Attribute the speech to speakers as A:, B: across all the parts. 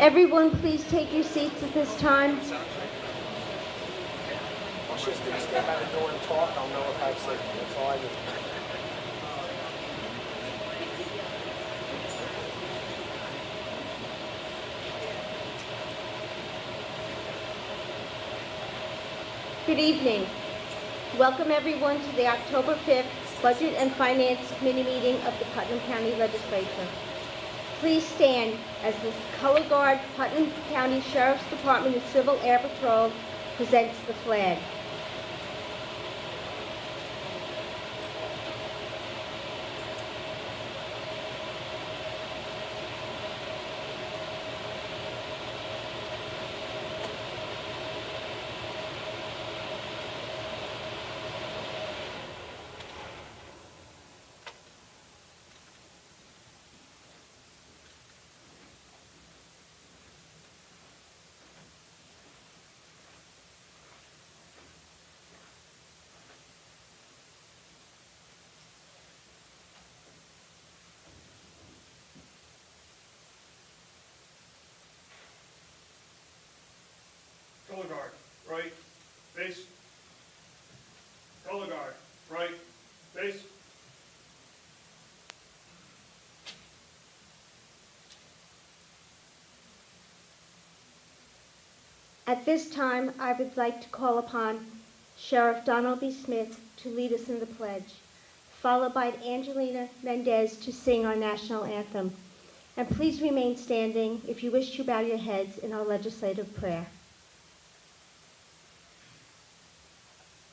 A: Everyone, please take your seats at this time.
B: I'll just stand by the door and talk. I'll know if I've said that's all I do.
A: Good evening. Welcome everyone to the October 5th Budget and Finance Committee meeting of the Putnam County Legislature. Please stand as the Color Guard Putnam County Sheriff's Department and Civil Air Patrol presents the flag.
C: Color guard, right, base. Color guard, right, base.
A: At this time, I would like to call upon Sheriff Donald B. Smith to lead us in the pledge, followed by Angelina Mendez to sing our national anthem. And please remain standing if you wish to bow your heads in our legislative prayer.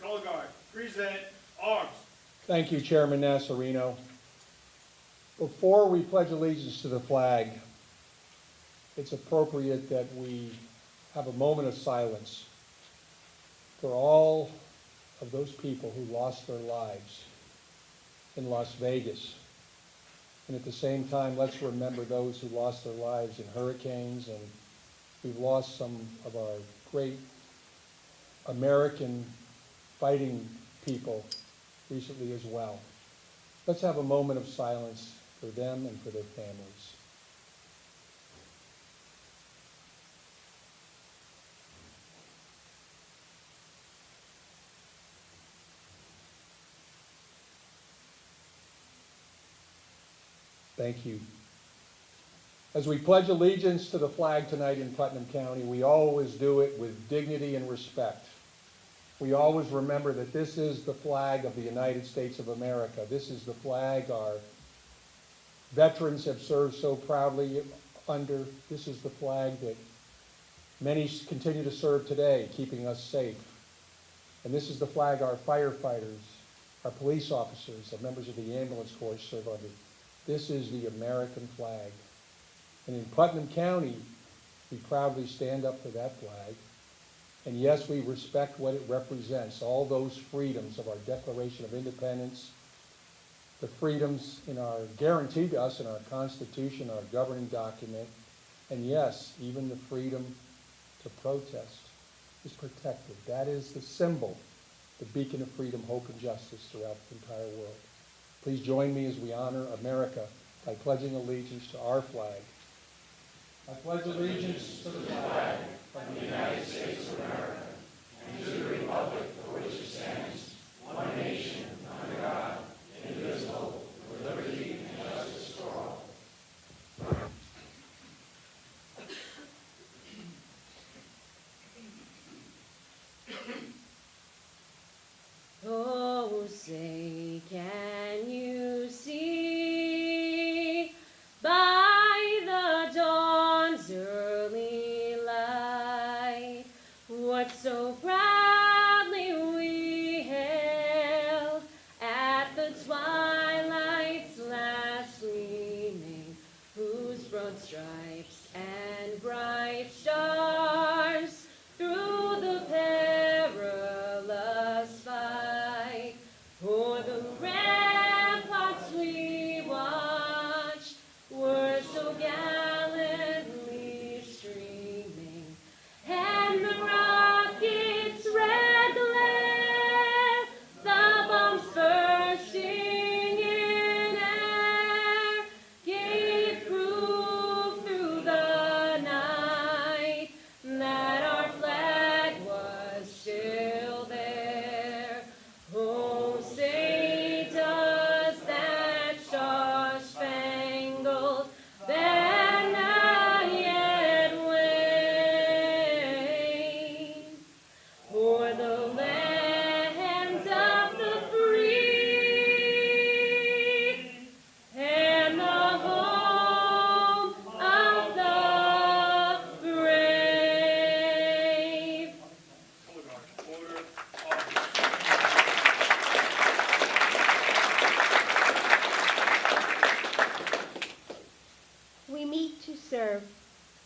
C: Color guard, present arms.
D: Thank you, Chairman Nassarino. Before we pledge allegiance to the flag, it's appropriate that we have a moment of silence for all of those people who lost their lives in Las Vegas. And at the same time, let's remember those who lost their lives in hurricanes, and we've lost some of our great American fighting people recently as well. Let's have a moment of silence for them and for their families. Thank you. As we pledge allegiance to the flag tonight in Putnam County, we always do it with dignity and respect. We always remember that this is the flag of the United States of America. This is the flag our veterans have served so proudly under. This is the flag that many continue to serve today, keeping us safe. And this is the flag our firefighters, our police officers, the members of the ambulance corps serve under. This is the American flag. And in Putnam County, we proudly stand up for that flag. And yes, we respect what it represents, all those freedoms of our Declaration of Independence, the freedoms guaranteed to us in our Constitution, our governing document, and yes, even the freedom to protest is protected. That is the symbol, the beacon of freedom, hope, and justice throughout the entire world. Please join me as we honor America by pledging allegiance to our flag. I pledge allegiance to the flag of the United States of America and to the republic for which it stands, one nation, under God, indivisible, with liberty and justice for all.
E: Oh, say, can you see by the dawn's early light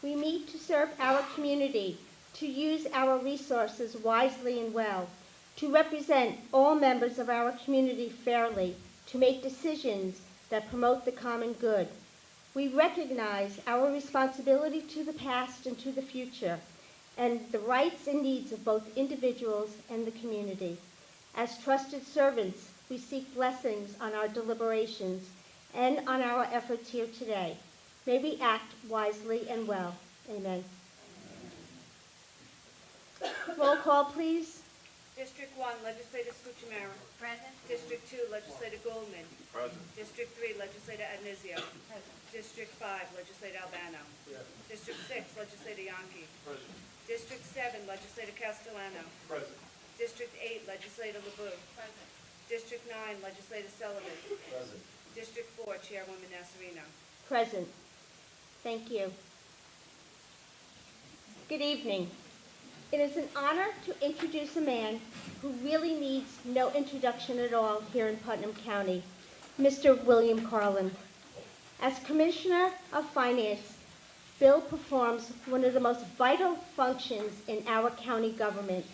A: We meet to serve our community, to use our resources wisely and well, to represent all members of our community fairly, to make decisions that promote the common good. We recognize our responsibility to the past and to the future, and the rights and needs of both individuals and the community. As trusted servants, we seek blessings on our deliberations and on our efforts here today. May we act wisely and well. Amen. Roll call, please.
F: District 1, Legislator Scuchamara. Present. District 2, Legislator Goldman.
C: Present.
F: District 3, Legislator Adnizio. Present. District 5, Legislator Albano.
C: Yes.
F: District 6, Legislator Yonke.
C: Present.
F: District 7, Legislator Castellano.
C: Present.
F: District 8, Legislator LeBeau. Present. District 9, Legislator Sullivan.
C: Present.
F: District 4, Chairwoman Nasarino.
A: Present. Thank you. Good evening. It is an honor to introduce a man who really needs no introduction at all here in Putnam County, Mr. William Carlin. As Commissioner of Finance, Bill performs one of the most vital functions in our county government.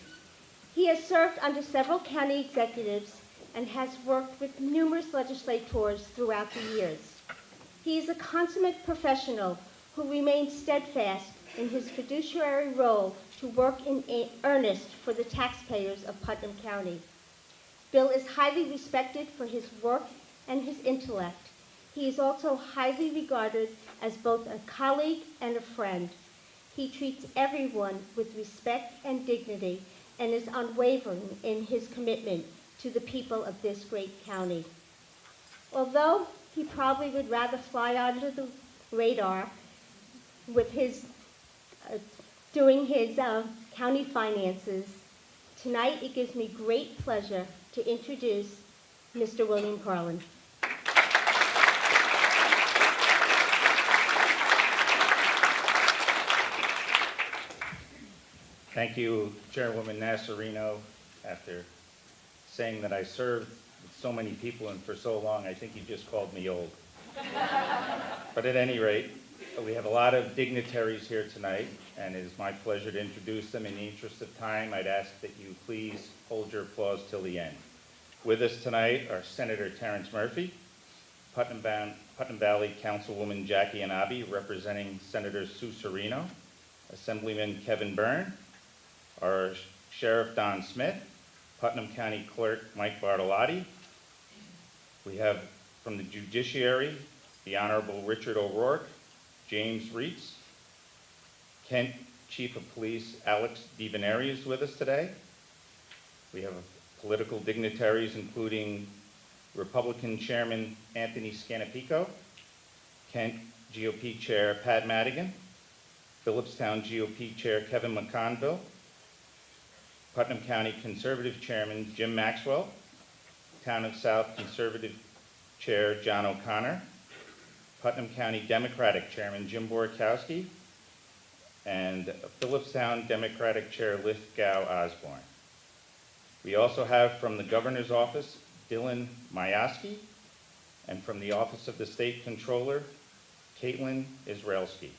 A: He has served under several county executives and has worked with numerous legislators throughout the years. He is a consummate professional who remains steadfast in his fiduciary role to work in earnest for the taxpayers of Putnam County. Bill is highly respected for his work and his intellect. He is also highly regarded as both a colleague and a friend. He treats everyone with respect and dignity and is unwavering in his commitment to the people of this great county. Although he probably would rather fly under the radar with his doing his county finances, tonight it gives me great pleasure to introduce Mr. William Carlin.
G: Thank you, Chairwoman Nasarino. After saying that I served with so many people and for so long, I think you just called me old. But at any rate, we have a lot of dignitaries here tonight, and it is my pleasure to introduce them. In the interest of time, I'd ask that you please hold your applause till the end. With us tonight are Senator Terrence Murphy, Putnam Valley Councilwoman Jackie Anabi, representing Senator Sue Serino, Assemblyman Kevin Byrne, our Sheriff Don Smith, Putnam County Clerk Mike Bartolotti. We have from the Judiciary, the Honorable Richard O'Rourke, James Reitz, Kent Chief of Police Alex DiVeneri is with us today. We have political dignitaries including Republican Chairman Anthony Scanapico, Kent GOP Chair Pat Madigan, Phillipstown GOP Chair Kevin McConville, Putnam County Conservative Chairman Jim Maxwell, Town of South Conservative Chair John O'Connor, Putnam County Democratic Chairman Jim Borkowski, and Phillipstown Democratic Chair Lithgow Osborne. We also have from the Governor's Office, Dylan Mayoski, and from the Office of the State Controller, Caitlin Israelski.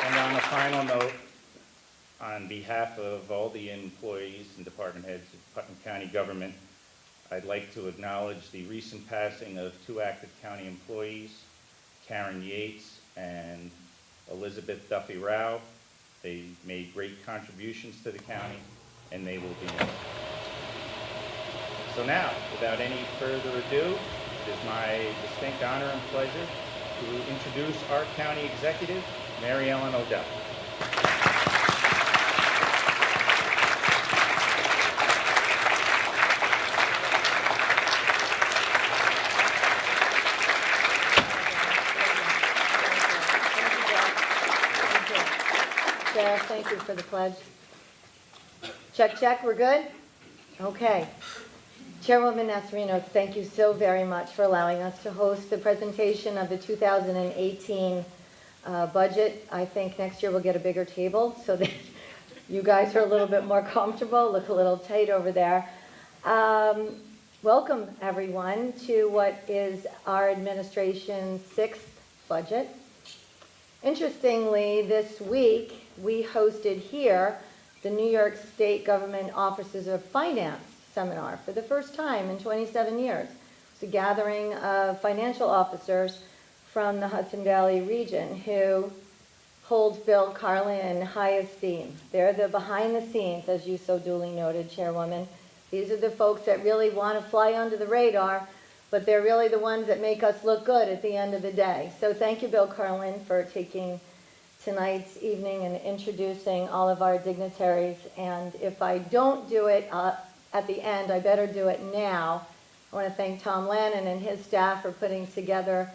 G: And on a final note, on behalf of all the employees and department heads of Putnam County government, I'd like to acknowledge the recent passing of two active county employees, Karen Yates and Elizabeth Duffy Rao. They made great contributions to the county, and they will be missed. So now, without any further ado, it is my distinct honor and pleasure to introduce our county executive, Mary Ellen Odell.
H: Sarah, thank you for the pledge. Check, check, we're good? Okay. Chairwoman Nasarino, thank you so very much for allowing us to host the presentation of the 2018 budget. I think next year we'll get a bigger table so that you guys are a little bit more comfortable, look a little tight over there. welcome everyone to what is our administration's sixth budget. Interestingly, this week we hosted here the New York State Government Officers of Finance seminar for the first time in 27 years. It's a gathering of financial officers from the Hudson Valley region who hold Bill Carlin in high esteem. They're the behind the scenes, as you so duly noted, Chairwoman. These are the folks that really want to fly under the radar, but they're really the ones that make us look good at the end of the day. So thank you, Bill Carlin, for taking tonight's evening and introducing all of our dignitaries. And if I don't do it at the end, I better do it now. I want to thank Tom Lannon and his staff for putting together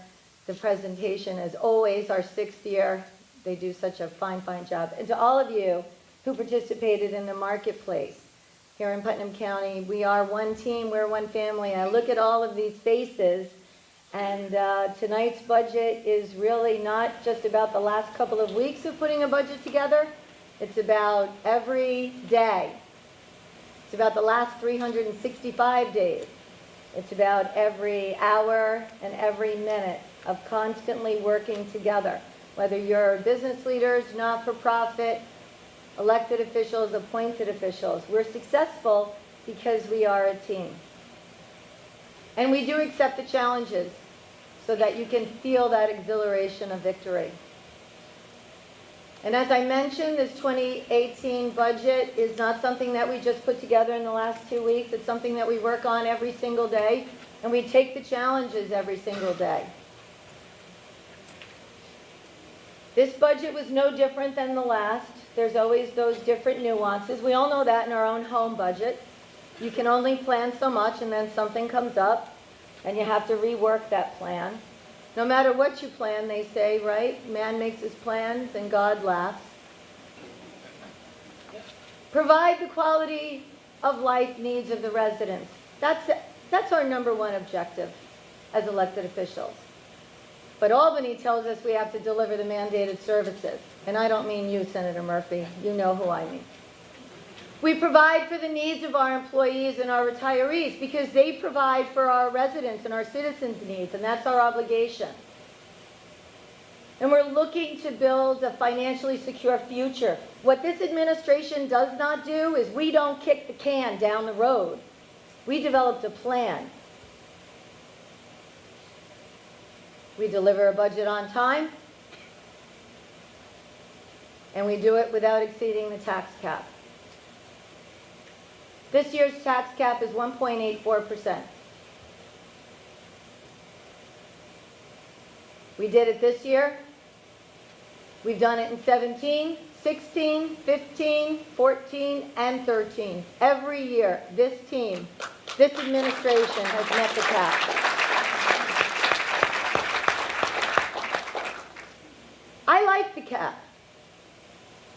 H: the presentation. As always, our sixth year, they do such a fine, fine job. And to all of you who participated in the marketplace here in Putnam County, we are one team, we're one family. I look at all of these faces, and tonight's budget is really not just about the last couple of weeks of putting a budget together. It's about every day. It's about the last 365 days. It's about every hour and every minute of constantly working together. Whether you're business leaders, not-for-profit, elected officials, appointed officials, we're successful because we are a team. And we do accept the challenges so that you can feel that exhilaration of victory. And as I mentioned, this 2018 budget is not something that we just put together in the last 2 weeks. It's something that we work on every single day, and we take the challenges every single day. This budget was no different than the last. There's always those different nuances. We all know that in our own home budget. You can only plan so much, and then something comes up, and you have to rework that plan. No matter what you plan, they say, right? Man makes his plans and God laughs. Provide the quality of life needs of the residents. That's our number one objective as elected officials. But Albany tells us we have to deliver the mandated services. And I don't mean you, Senator Murphy. You know who I mean. We provide for the needs of our employees and our retirees because they provide for our residents and our citizens' needs, and that's our obligation. And we're looking to build a financially secure future. What this administration does not do is we don't kick the can down the road. We developed a plan. We deliver a budget on time, and we do it without exceeding the tax cap. This year's tax cap is 1.84%. We did it this year. We've done it in 17, 16, 15, 14, and 13. Every year, this team, this administration has met the cap. I like the cap.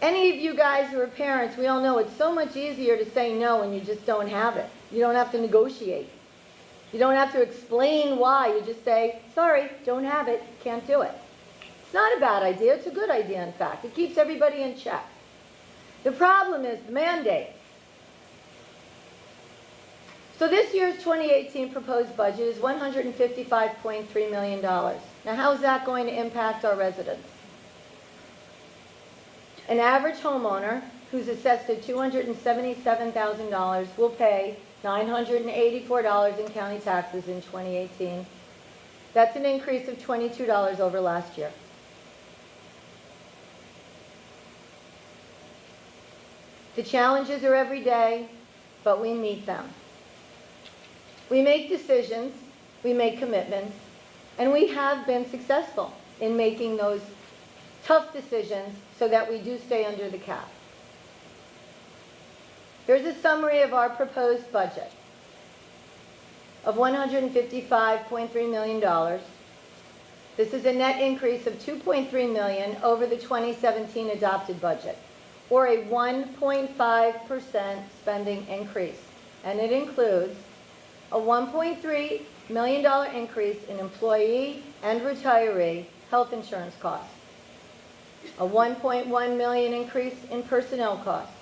H: Any of you guys who are parents, we all know it's so much easier to say no when you just don't have it. You don't have to negotiate. You don't have to explain why. You just say, sorry, don't have it, can't do it. It's not a bad idea. It's a good idea, in fact. It keeps everybody in check. The problem is the mandates. So this year's 2018 proposed budget is $155.3 million. Now, how is that going to impact our residents? An average homeowner who's assessed at $277,000 will pay $984 in county taxes in 2018. That's an increase of $22 over last year. The challenges are every day, but we meet them. We make decisions, we make commitments, and we have been successful in making those tough decisions so that we do stay under the cap. Here's a summary of our proposed budget of $155.3 million. This is a net increase of $2.3 million over the 2017 adopted budget, or a 1.5% spending increase. And it includes a $1.3 million increase in employee and retiree health insurance costs, a $1.1 million increase in personnel costs,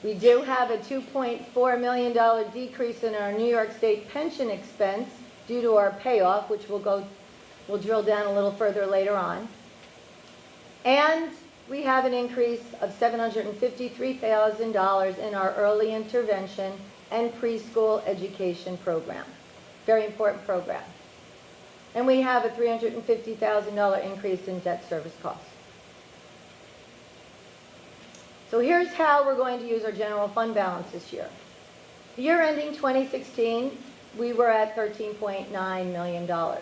H: We do have a $2.4 million decrease in our New York State pension expense due to our payoff, which we'll drill down a little further later on. And we have an increase of $753,000 in our early intervention and preschool education program. Very important program. And we have a $350,000 increase in debt service costs. So here's how we're going to use our general fund balance this year. The year ending 2016, we were at $13.9 million.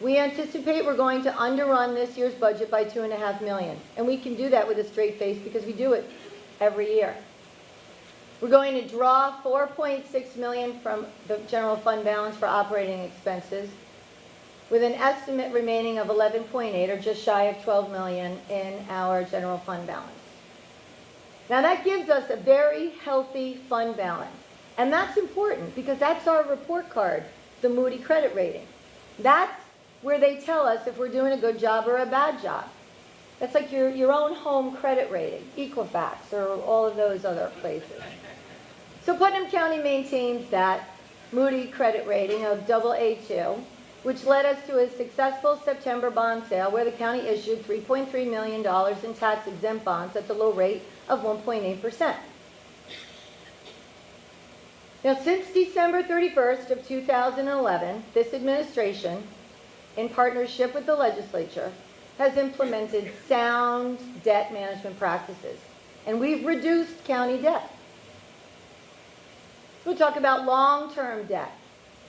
H: We anticipate we're going to underrun this year's budget by $2.5 million. And we can do that with a straight face because we do it every year. We're going to draw $4.6 million from the general fund balance for operating expenses, with an estimate remaining of 11.8, or just shy of 12 million in our general fund balance. Now that gives us a very healthy fund balance. And that's important because that's our report card, the Moody credit rating. That's where they tell us if we're doing a good job or a bad job. That's like your own home credit rating, Equifax, or all of those other places. So Putnam County maintains that Moody credit rating of AA2, which led us to a successful September bond sale where the county issued $3.3 million in tax-exempt bonds at the low rate of 1.8%. Now, since December 31st of 2011, this administration, in partnership with the legislature, has implemented sound debt management practices, and we've reduced county debt. We'll talk about long-term debt.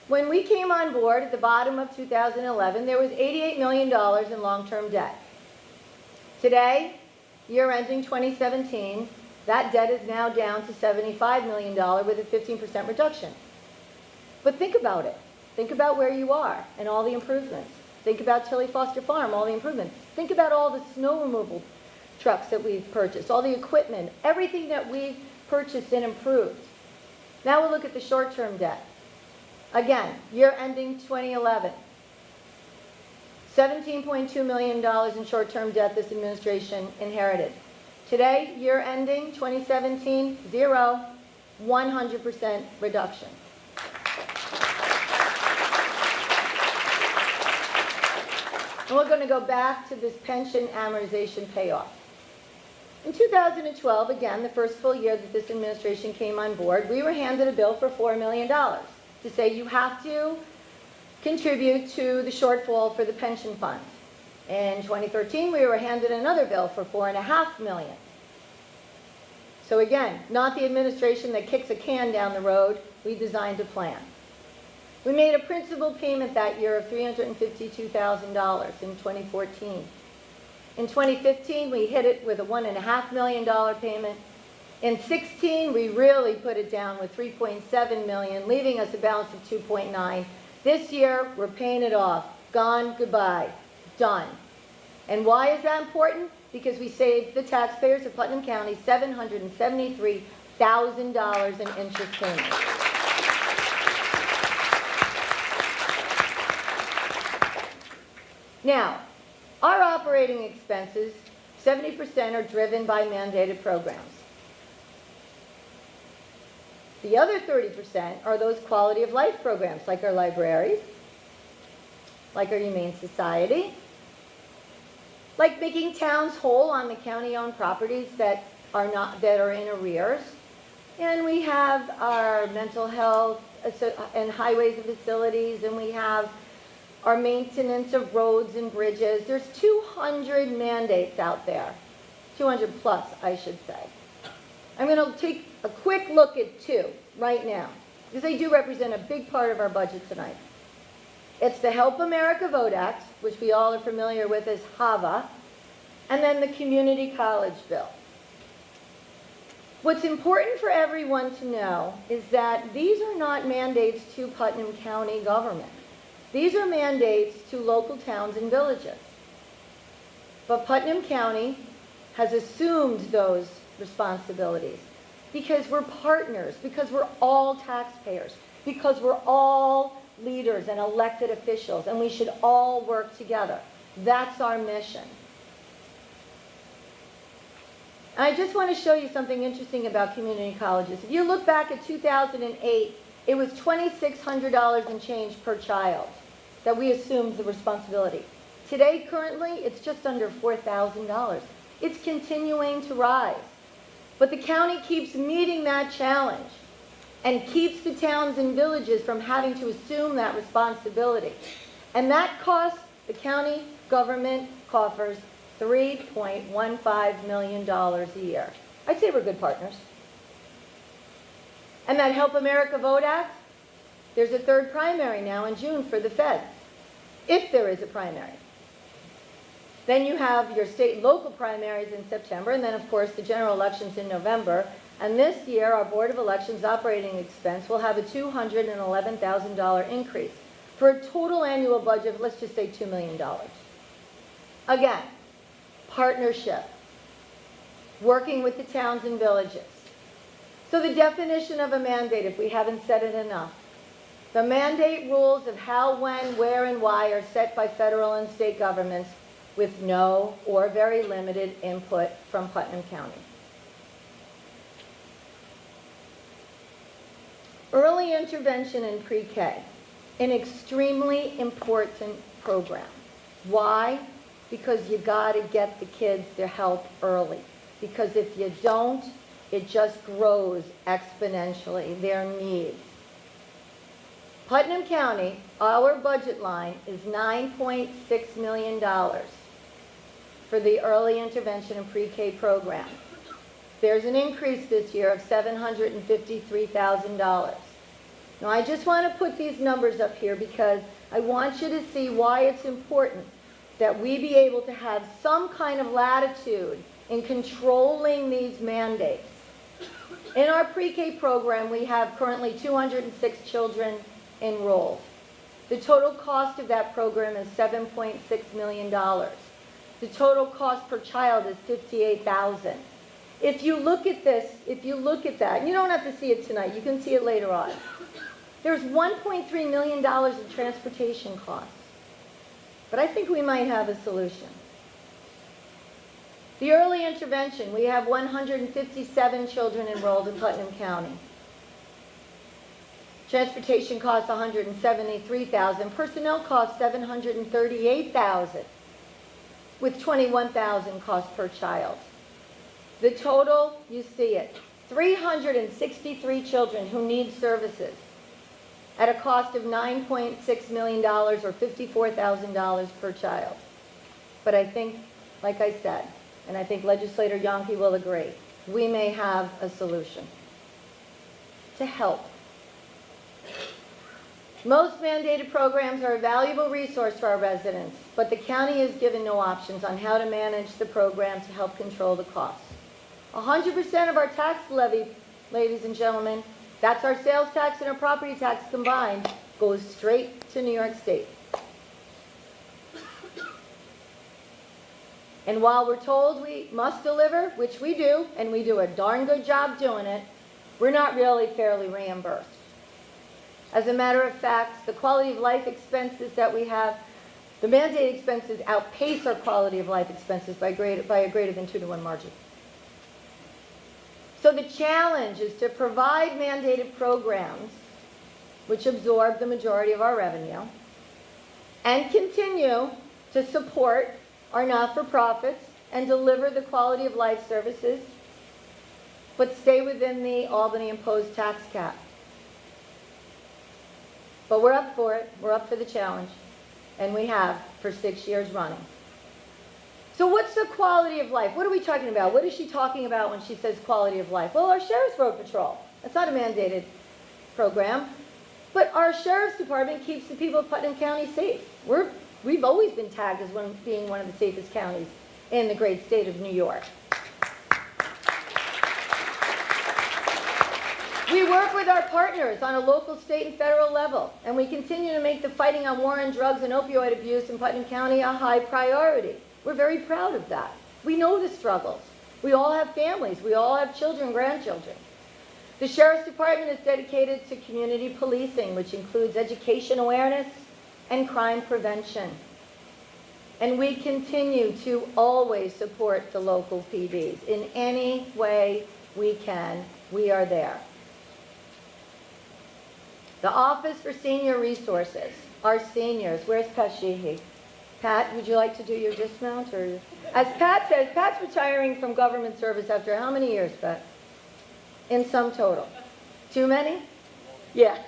H: When we came on board at the bottom of 2011, there was $88 million in long-term debt. Today, year ending 2017, that debt is now down to $75 million with a 15% reduction. But think about it. Think about where you are and all the improvements. Think about Tilly Foster Farm, all the improvements. Think about all the snow removal trucks that we've purchased, all the equipment, everything that we've purchased and improved. Now we'll look at the short-term debt. Again, year ending 2011, $17.2 million in short-term debt this administration inherited. Today, year ending 2017, zero, 100% reduction. And we're going to go back to this pension amortization payoff. In 2012, again, the first full year that this administration came on board, we were handed a bill for $4 million to say you have to contribute to the shortfall for the pension fund. In 2013, we were handed another bill for $4.5 million. So again, not the administration that kicks a can down the road. We designed a plan. We made a principal payment that year of $352,000 in 2014. In 2015, we hit it with a $1.5 million payment. In 2016, we really put it down with $3.7 million, leaving us a balance of $2.9. This year, we're paying it off. Gone, goodbye, done. And why is that important? Because we saved the taxpayers of Putnam County $773,000 in interest payments. Now, our operating expenses, 70% are driven by mandated programs. The other 30% are those quality of life programs, like our libraries, like our Humane Society, like making towns whole on the county-owned properties that are in arrears. And we have our mental health and highways and facilities, and we have our maintenance of roads and bridges. There's 200 mandates out there, 200 plus, I should say. I'm going to take a quick look at two right now, because they do represent a big part of our budget tonight. It's the Help America Vote Act, which we all are familiar with as HAVA, and then the Community College Bill. What's important for everyone to know is that these are not mandates to Putnam County government. These are mandates to local towns and villages. But Putnam County has assumed those responsibilities because we're partners, because we're all taxpayers, because we're all leaders and elected officials, and we should all work together. That's our mission. And I just want to show you something interesting about community colleges. If you look back at 2008, it was $2,600 and change per child that we assumed the responsibility. Today, currently, it's just under $4,000. It's continuing to rise. But the county keeps meeting that challenge and keeps the towns and villages from having to assume that responsibility. And that costs the county government coffers $3.15 million a year. I'd say we're good partners. And that Help America Vote Act, there's a third primary now in June for the feds, if there is a primary. Then you have your state and local primaries in September, and then of course the general elections in November. And this year, our Board of Elections operating expense will have a $211,000 increase for a total annual budget of, let's just say, $2 million. Again, partnership, working with the towns and villages. So the definition of a mandate, if we haven't said it enough, the mandate rules of how, when, where, and why are set by federal and state governments with no or very limited input from Putnam County. Early intervention in pre-K, an extremely important program. Why? Because you got to get the kids their help early. Because if you don't, it just grows exponentially, their needs. Putnam County, our budget line is $9.6 million for the early intervention and pre-K program. There's an increase this year of $753,000. Now, I just want to put these numbers up here because I want you to see why it's important that we be able to have some kind of latitude in controlling these mandates. In our pre-K program, we have currently 206 children enrolled. The total cost of that program is $7.6 million. The total cost per child is $58,000. If you look at this, and you don't have to see it tonight, you can see it later on. There's $1.3 million in transportation costs. But I think we might have a solution. The early intervention, we have 157 children enrolled in Putnam County. Transportation costs $173,000. Personnel costs $738,000, with $21,000 cost per child. The total, you see it, 363 children who need services at a cost of $9.6 million or $54,000 per child. But I think, like I said, and I think Legislator Yonke will agree, we may have a solution to help. Most mandated programs are a valuable resource for our residents, but the county is given no options on how to manage the program to help control the costs. 100% of our tax levy, ladies and gentlemen, that's our sales tax and our property tax combined, goes straight to New York State. And while we're told we must deliver, which we do, and we do a darn good job doing it, we're not really fairly reimbursed. As a matter of fact, the quality of life expenses that we have, the mandated expenses outpace our quality of life expenses by a greater than 2-to-1 margin. So the challenge is to provide mandated programs which absorb the majority of our revenue and continue to support our not-for-profits and deliver the quality of life services, but stay within the Albany imposed tax cap. But we're up for it. We're up for the challenge. And we have for 6 years running. So what's the quality of life? What are we talking about? What is she talking about when she says quality of life? Well, our Sheriff's Road Patrol. That's not a mandated program. But our Sheriff's Department keeps the people of Putnam County safe. We've always been tagged as being one of the safest counties in the great state of New York. We work with our partners on a local, state, and federal level, and we continue to make the fighting on war on drugs and opioid abuse in Putnam County a high priority. We're very proud of that. We know the struggles. We all have families. We all have children, grandchildren. The Sheriff's Department is dedicated to community policing, which includes education awareness and crime prevention. And we continue to always support the local PDs. In any way we can, we are there. The Office for Senior Resources, our seniors. Where's Pat Sheehy? Pat, would you like to do your dismount? Or, as Pat says, Pat's retiring from government service after how many years, Pat? In sum total. Too many? Yeah.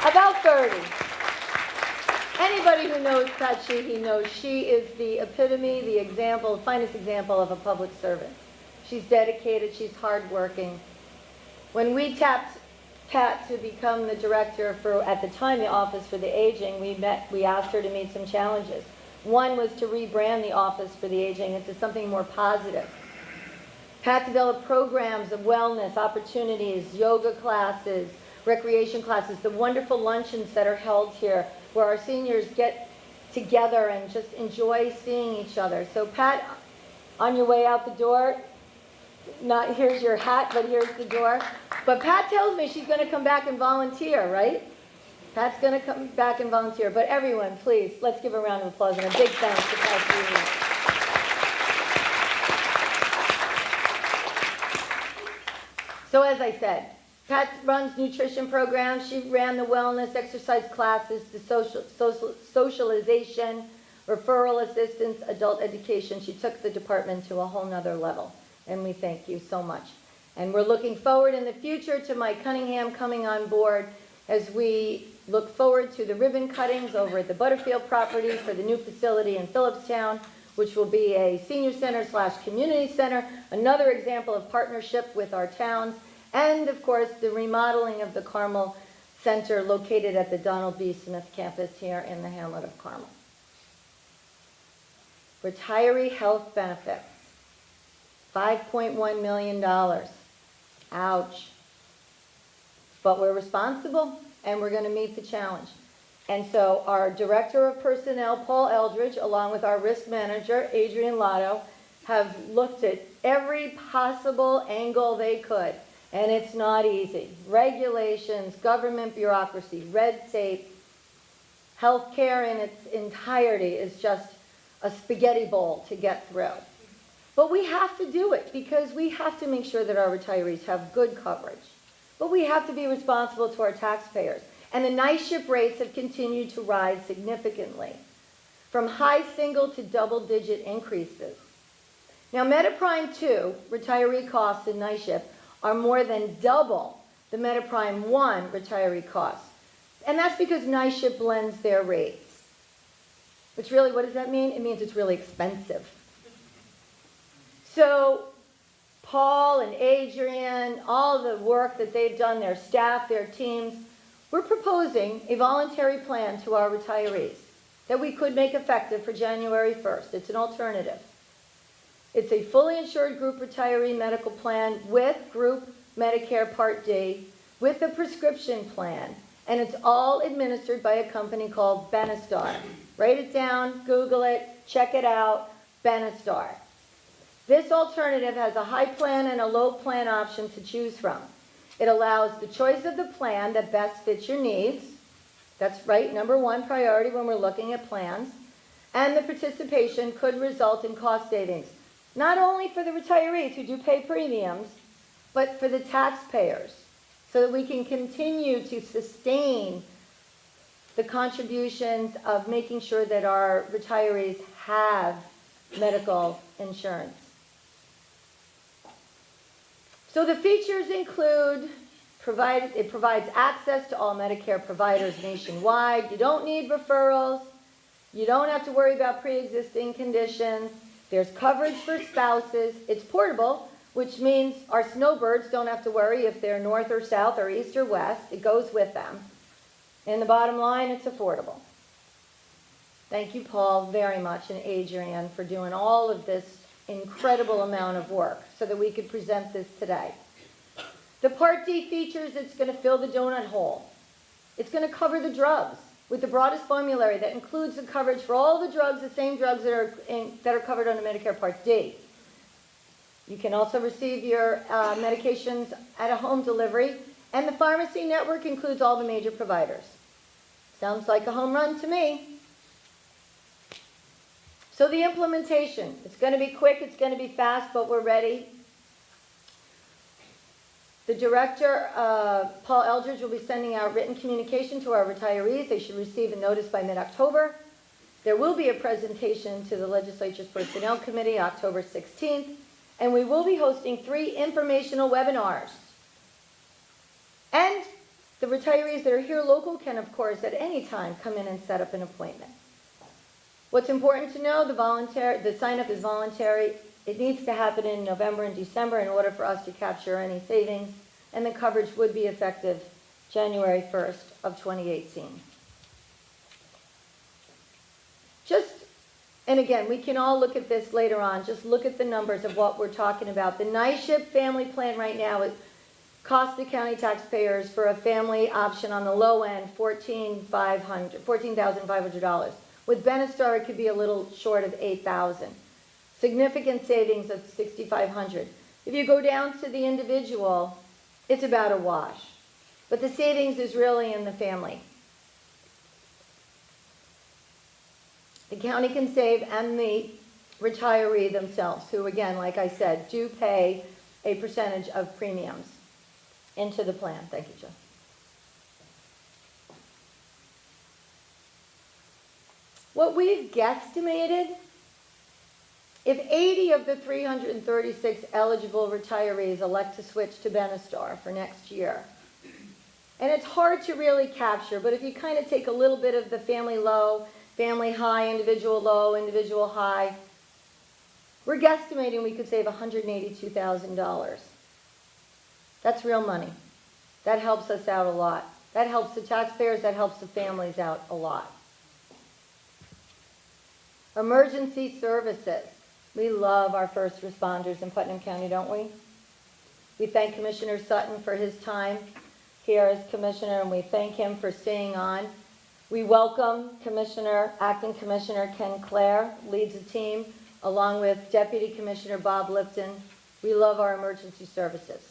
H: About 30. Anybody who knows Pat Sheehy knows she is the epitome, the example, finest example of a public servant. She's dedicated, she's hardworking. When we tapped Pat to become the director for, at the time, the Office for the Aging, we asked her to meet some challenges. One was to rebrand the Office for the Aging into something more positive. Pat developed programs of wellness, opportunities, yoga classes, recreation classes, the wonderful luncheons that are held here where our seniors get together and just enjoy seeing each other. So Pat, on your way out the door, not here's your hat, but here's the door. But Pat tells me she's going to come back and volunteer, right? Pat's going to come back and volunteer. But everyone, please, let's give a round of applause and a big thanks to Pat Sheehy. So as I said, Pat runs nutrition programs. She ran the wellness, exercise classes, the socialization, referral assistance, adult education. She took the department to a whole nother level. And we thank you so much. And we're looking forward in the future to Mike Cunningham coming on board as we look forward to the ribbon cuttings over at the Butterfield property for the new facility in Phillipstown, which will be a senior center / community center, another example of partnership with our towns, and of course the remodeling of the Carmel Center located at the Donald B. Smith campus here in the hamlet of Carmel. Retiree health benefits, $5.1 million. Ouch. But we're responsible and we're going to meet the challenge. And so our Director of Personnel, Paul Eldridge, along with our risk manager, Adrian Lotto, have looked at every possible angle they could. And it's not easy. Regulations, government bureaucracy, red tape, healthcare in its entirety is just a spaghetti bowl to get through. But we have to do it because we have to make sure that our retirees have good coverage. But we have to be responsible to our taxpayers. And the NYSHIP rates have continued to rise significantly, from high single to double-digit increases. Now, MetaPrime 2 retiree costs in NYSHIP are more than double the MetaPrime 1 retiree costs. And that's because NYSHIP blends their rates. Which really, what does that mean? It means it's really expensive. So Paul and Adrian, all the work that they've done, their staff, their teams, we're proposing a voluntary plan to our retirees that we could make effective for January 1st. It's an alternative. It's a fully insured group retiree medical plan with group Medicare Part D, with a prescription plan, and it's all administered by a company called Benistar. Write it down, Google it, check it out, Benistar. This alternative has a high plan and a low plan option to choose from. It allows the choice of the plan that best fits your needs. That's right, number one priority when we're looking at plans. And the participation could result in cost savings, not only for the retirees who do pay premiums, but for the taxpayers, so that we can continue to sustain the contributions of making sure that our retirees have medical insurance. So the features include, it provides access to all Medicare providers nationwide. You don't need referrals. You don't have to worry about pre-existing conditions. There's coverage for spouses. It's portable, which means our snowbirds don't have to worry if they're north or south or east or west. It goes with them. And the bottom line, it's affordable. Thank you, Paul, very much, and Adrian, for doing all of this incredible amount of work so that we could present this today. The Part D features, it's going to fill the donut hole. It's going to cover the drugs with the broadest formulary that includes the coverage for all the drugs, the same drugs that are covered under Medicare Part D. You can also receive your medications at a home delivery, and the pharmacy network includes all the major providers. Sounds like a home run to me. So the implementation, it's going to be quick, it's going to be fast, but we're ready. The director, Paul Eldridge, will be sending out written communication to our retirees. They should receive a notice by mid-October. There will be a presentation to the Legislature's Personnel Committee October 16th, and we will be hosting 3 informational webinars. And the retirees that are here local can, of course, at any time come in and set up an appointment. What's important to know, the sign-up is voluntary. It needs to happen in November and December in order for us to capture any savings, and the coverage would be effective January 1st of 2018. And again, we can all look at this later on. Just look at the numbers of what we're talking about. The NYSHIP family plan right now, it costs the county taxpayers for a family option on the low end $14,500. With Benestar, it could be a little short of $8,000. Significant savings of $6,500. If you go down to the individual, it's about a wash. But the savings is really in the family. The county can save, and the retiree themselves, who again, like I said, do pay a percentage of premiums into the plan. Thank you, Joe. What we've guesstimated, if 80 of the 336 eligible retirees elect to switch to Benestar for next year, and it's hard to really capture, but if you kind of take a little bit of the family low, family high, individual low, individual high, we're guesstimating we could save $182,000. That's real money. That helps us out a lot. That helps the taxpayers, that helps the families out a lot. Emergency services. We love our first responders in Putnam County, don't we? We thank Commissioner Sutton for his time here as Commissioner, and we thank him for staying on. We welcome Acting Commissioner Ken Clare, leads the team, along with Deputy Commissioner Bob Lipton. We love our emergency services.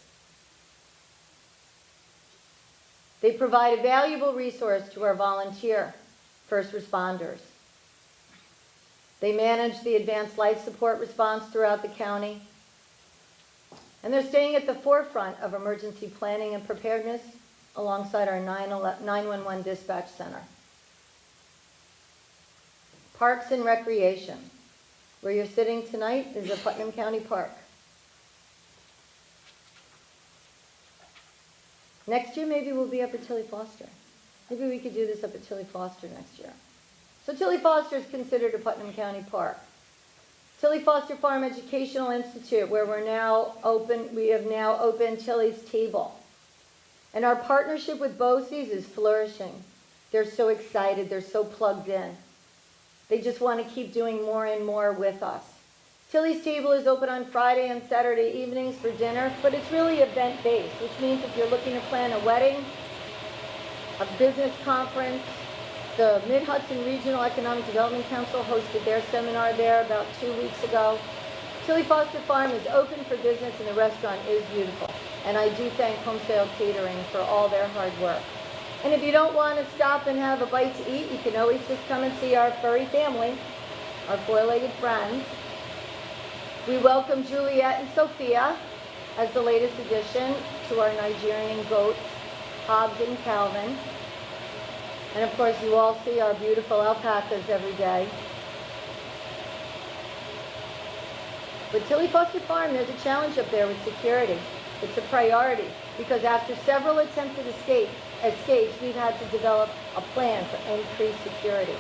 H: They provide a valuable resource to our volunteer first responders. They manage the advanced life support response throughout the county. And they're staying at the forefront of emergency planning and preparedness alongside our 911 dispatch center. Parks and Recreation. Where you're sitting tonight is a Putnam County Park. Next year, maybe we'll be up at Tilly Foster. Maybe we could do this up at Tilly Foster next year. So Tilly Foster is considered a Putnam County Park. Tilly Foster Farm Educational Institute, where we have now opened Tilly's Table. And our partnership with BOCES is flourishing. They're so excited, they're so plugged in. They just want to keep doing more and more with us. Tilly's Table is open on Friday and Saturday evenings for dinner, but it's really event-based, which means if you're looking to plan a wedding, a business conference, the Mid-Hudson Regional Economic Development Council hosted their seminar there about 2 weeks ago. Tilly Foster Farm is open for business and the restaurant is beautiful. And I do thank Home Sale Catering for all their hard work. And if you don't want to stop and have a bite to eat, you can always just come and see our furry family, our four-legged friends. We welcome Juliet and Sophia as the latest addition to our Nigerian goats, Hobbs and Calvin. And of course, you all see our beautiful alpacas every day. But Tilly Foster Farm, there's a challenge up there with security. It's a priority because after several attempted escapes, we've had to develop a plan for increased security.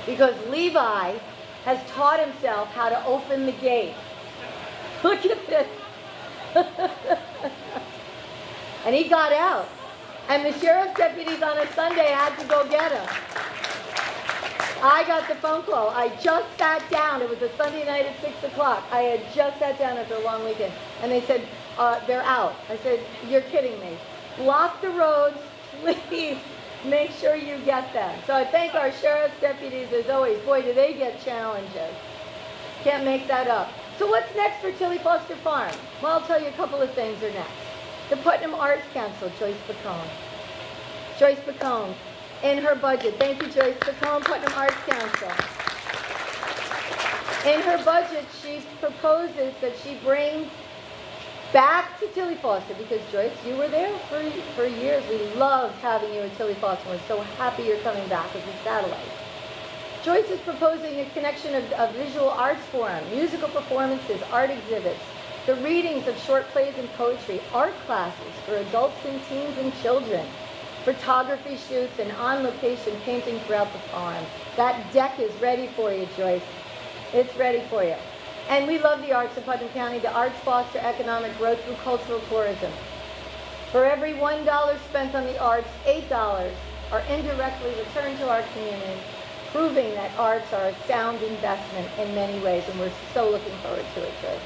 H: Because Levi has taught himself how to open the gate. Look at this. And he got out. And the sheriff's deputies on a Sunday had to go get him. I got the phone call. I just sat down. It was a Sunday night at 6 o'clock. I had just sat down after a long weekend. And they said, they're out. I said, you're kidding me. Block the roads, please. Make sure you get them. So I thank our sheriff's deputies as always. Boy, do they get challenges. Can't make that up. So what's next for Tilly Foster Farm? Well, I'll tell you a couple of things are next. The Putnam Arts Council, Joyce Bacone. Joyce Bacone, in her budget. Thank you, Joyce Bacone, Putnam Arts Council. In her budget, she proposes that she brings back to Tilly Foster, because Joyce, you were there for years. We loved having you at Tilly Foster. We're so happy you're coming back as a satellite. Joyce is proposing a connection of visual arts forum, musical performances, art exhibits, the readings of short plays and poetry, art classes for adults and teens and children, photography shoots, and on-location painting throughout the farm. That deck is ready for you, Joyce. It's ready for you. And we love the arts in Putnam County. The arts foster economic growth through cultural tourism. For every $1 spent on the arts, $8 are indirectly returned to our community, proving that arts are a sound investment in many ways, and we're so looking forward to it, too.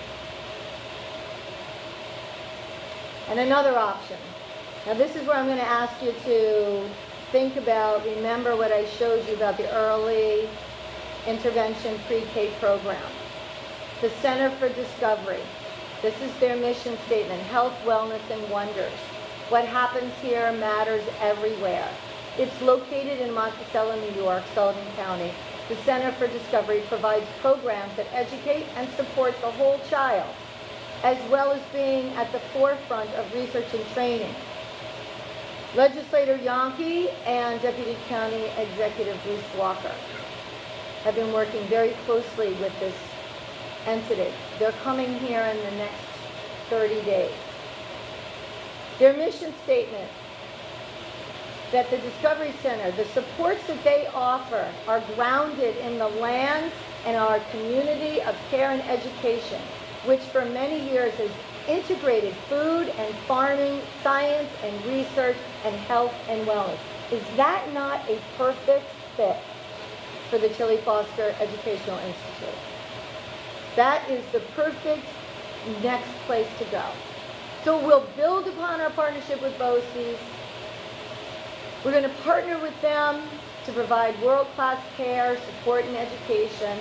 H: And another option. Now this is where I'm going to ask you to think about, remember what I showed you about the early intervention pre-K program. The Center for Discovery. This is their mission statement: health, wellness, and wonders. What happens here matters everywhere. It's located in Monticello, New York, Sullivan County. The Center for Discovery provides programs that educate and support the whole child, as well as being at the forefront of research and training. Legislator Yonke and Deputy County Executive Bruce Walker have been working very closely with this entity. They're coming here in the next 30 days. Their mission statement, that the Discovery Center, the supports that they offer are grounded in the land and our community of care and education, which for many years has integrated food and farming, science and research, and health and wellness. Is that not a perfect fit for the Tilly Foster Educational Institute? That is the perfect next place to go. So we'll build upon our partnership with BOCES. We're going to partner with them to provide world-class care, support, and education,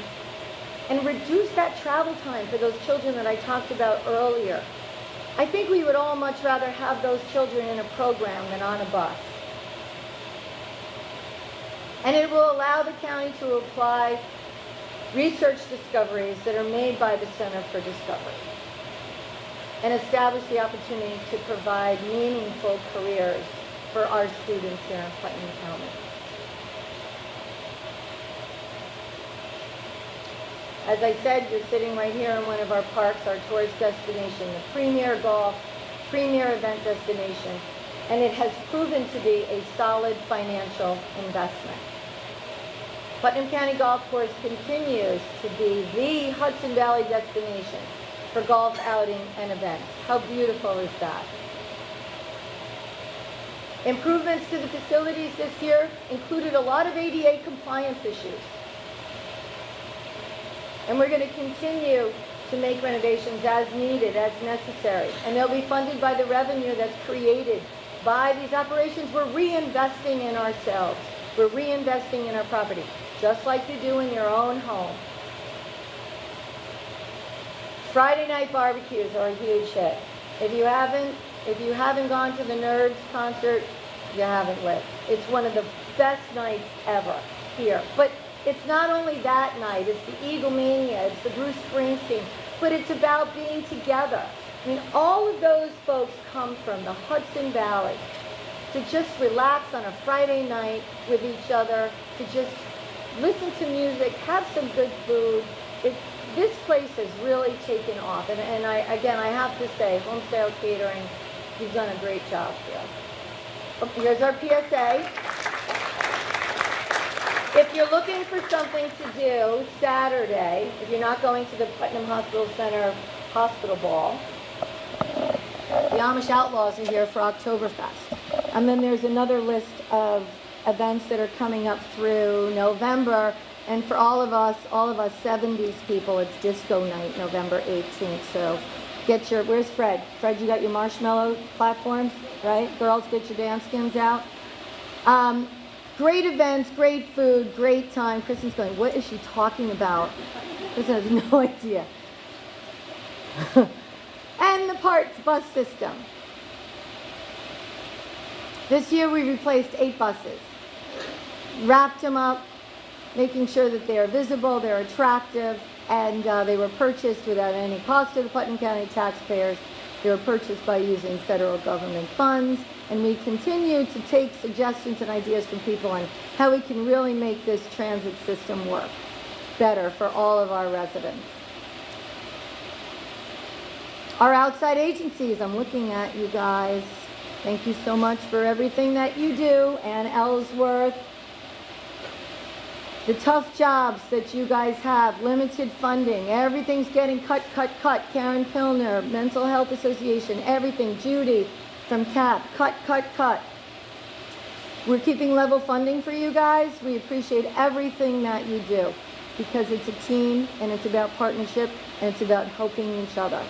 H: and reduce that travel time for those children that I talked about earlier. I think we would all much rather have those children in a program than on a bus. And it will allow the county to apply research discoveries that are made by the Center for Discovery and establish the opportunity to provide meaningful careers for our students here in Putnam County. As I said, you're sitting right here in one of our parks, our tourist destination, the premier golf, premier event destination, and it has proven to be a solid financial investment. Putnam County Golf Course continues to be the Hudson Valley destination for golf outing and events. How beautiful is that? Improvements to the facilities this year included a lot of ADA compliance issues. And we're going to continue to make renovations as needed, as necessary. And they'll be funded by the revenue that's created by these operations. We're reinvesting in ourselves. We're reinvesting in our property, just like you do in your own home. Friday night barbecues are a huge hit. If you haven't gone to the Nerds concert, you haven't lived. It's one of the best nights ever here. But it's not only that night, it's the Eaglemania, it's the Bruce Springsteen, but it's about being together. I mean, all of those folks come from the Hudson Valley to just relax on a Friday night with each other, to just listen to music, have some good food. This place has really taken off. And I have to say, Homestyle Catering, you've done a great job here. Here's our PSA. If you're looking for something to do Saturday, if you're not going to the Putnam Hospital Center Hospital Ball, the Amish Outlaws are here for Oktoberfest. And then there's another list of events that are coming up through November. And for all of us 70s people, it's Disco Night, November 18th. So get your, where's Fred? Fred, you got your marshmallow platforms, right? Girls, get your dance skins out. Great events, great food, great time. Kristen's going, what is she talking about? Kristen has no idea. And the parts bus system. This year we replaced 8 buses. Wrapped them up, making sure that they are visible, they're attractive, and they were purchased without any cost to the Putnam County taxpayers. They were purchased by using federal government funds, and we continue to take suggestions and ideas from people on how we can really make this transit system work better for all of our residents. Our outside agencies, I'm looking at you guys. Thank you so much for everything that you do. Ann Ellsworth, the tough jobs that you guys have, limited funding, everything's getting cut. Karen Pilner, Mental Health Association, everything. Judy from CAP, cut. We're keeping level funding for you guys. We appreciate everything that you do because it's a team and it's about partnership and it's about helping each other.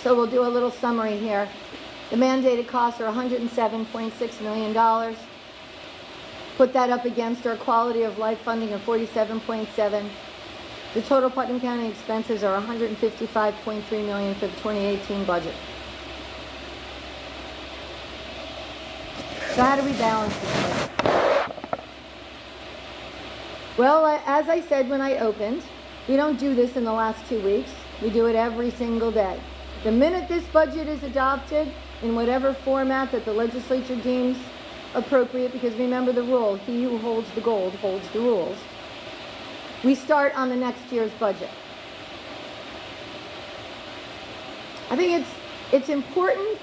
H: So we'll do a little summary here. The mandated costs are $107.6 million. Put that up against our quality of life funding of $47.7. The total Putnam County expenses are $155.3 million for the 2018 budget. So how do we balance this budget? Well, as I said when I opened, we don't do this in the last 2 weeks. We do it every single day. The minute this budget is adopted, in whatever format that the legislature deems appropriate, because remember the rule, he who holds the gold holds the rules, we start on the next year's budget. I think it's important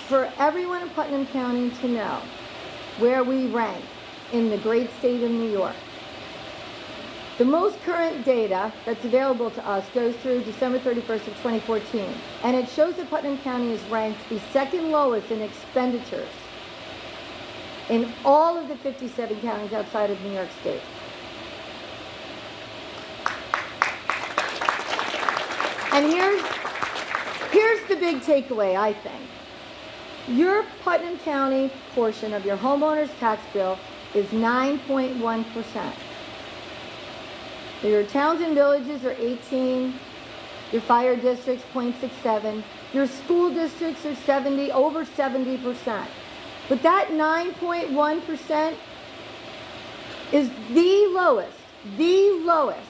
H: for everyone in Putnam County to know where we rank in the great state of New York. The most current data that's available to us goes through December 31st of 2014, and it shows that Putnam County is ranked the second lowest in expenditures in all of the 57 counties outside of New York State. And here's the big takeaway, I think. Your Putnam County portion of your homeowner's tax bill is 9.1%. Your towns and villages are 18, your fire districts 0.67, your school districts are over 70%. But that 9.1% is the lowest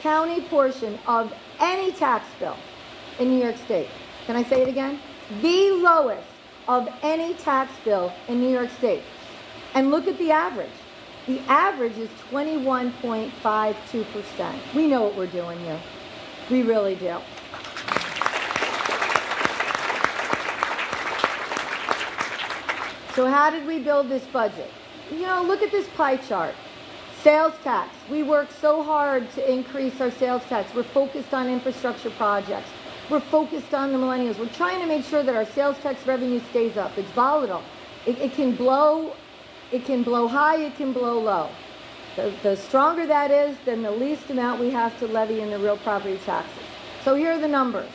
H: county portion of any tax bill in New York State. Can I say it again? The lowest of any tax bill in New York State. And look at the average. The average is 21.52%. We know what we're doing here. We really do. So how did we build this budget? You know, look at this pie chart. Sales tax. We worked so hard to increase our sales tax. We're focused on infrastructure projects. We're focused on the millennials. We're trying to make sure that our sales tax revenue stays up. It's volatile. It can blow high, it can blow low. The stronger that is, then the least amount we have to levy in the real property taxes. So here are the numbers.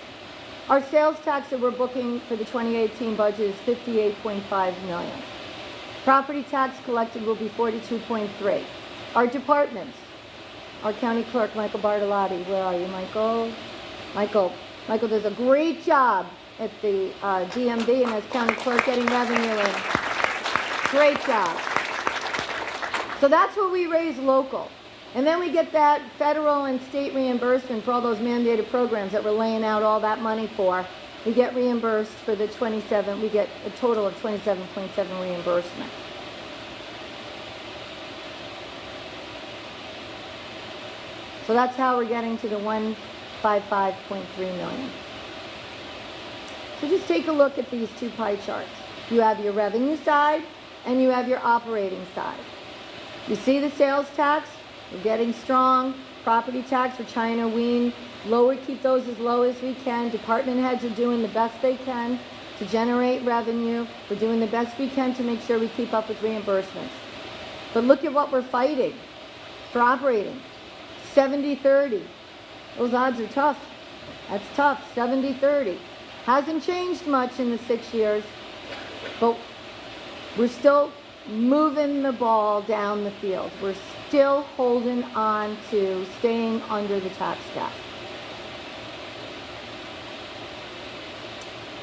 H: Our sales tax that we're booking for the 2018 budget is $58.5 million. Property tax collected will be $42.3. Our departments, our county clerk, Michael Bartolotti, where are you, Michael? Michael does a great job at the DMV and as county clerk getting revenue in. Great job. So that's what we raise local. And then we get that federal and state reimbursement for all those mandated programs that we're laying out all that money for. We get reimbursed for the 27, we get a total of 27.7 reimbursement. So that's how we're getting to the 155.3 million. So just take a look at these two pie charts. You have your revenue side and you have your operating side. You see the sales tax, we're getting strong. Property tax, we're trying to wean lower, keep those as low as we can. Department heads are doing the best they can to generate revenue. We're doing the best we can to make sure we keep up with reimbursements. But look at what we're fighting for operating. 70-30. Those odds are tough. That's tough. 70-30. Hasn't changed much in the 6 years, but we're still moving the ball down the field. We're still holding on to staying under the tax cap.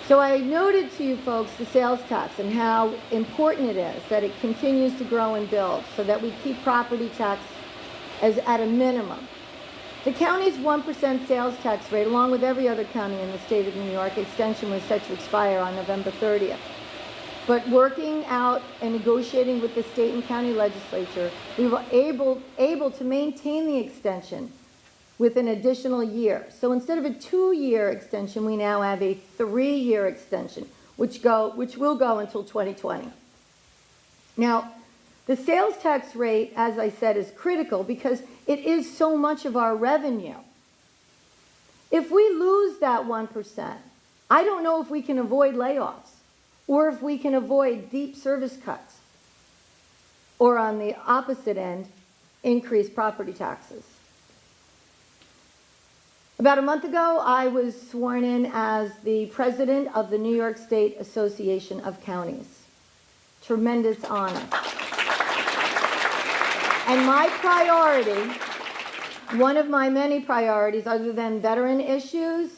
H: So I noted to you folks the sales tax and how important it is that it continues to grow and build so that we keep property tax as at a minimum. The county's 1% sales tax rate, along with every other county in the state of New York, extension was set to expire on November 30th. But working out and negotiating with the state and county legislature, we were able to maintain the extension with an additional year. So instead of a 2-year extension, we now have a 3-year extension, which will go until 2020. Now, the sales tax rate, as I said, is critical because it is so much of our revenue. If we lose that 1%, I don't know if we can avoid layoffs or if we can avoid deep service cuts or, on the opposite end, increase property taxes. About a month ago, I was sworn in as the president of the New York State Association of Counties. Tremendous honor. And my priority, one of my many priorities other than veteran issues,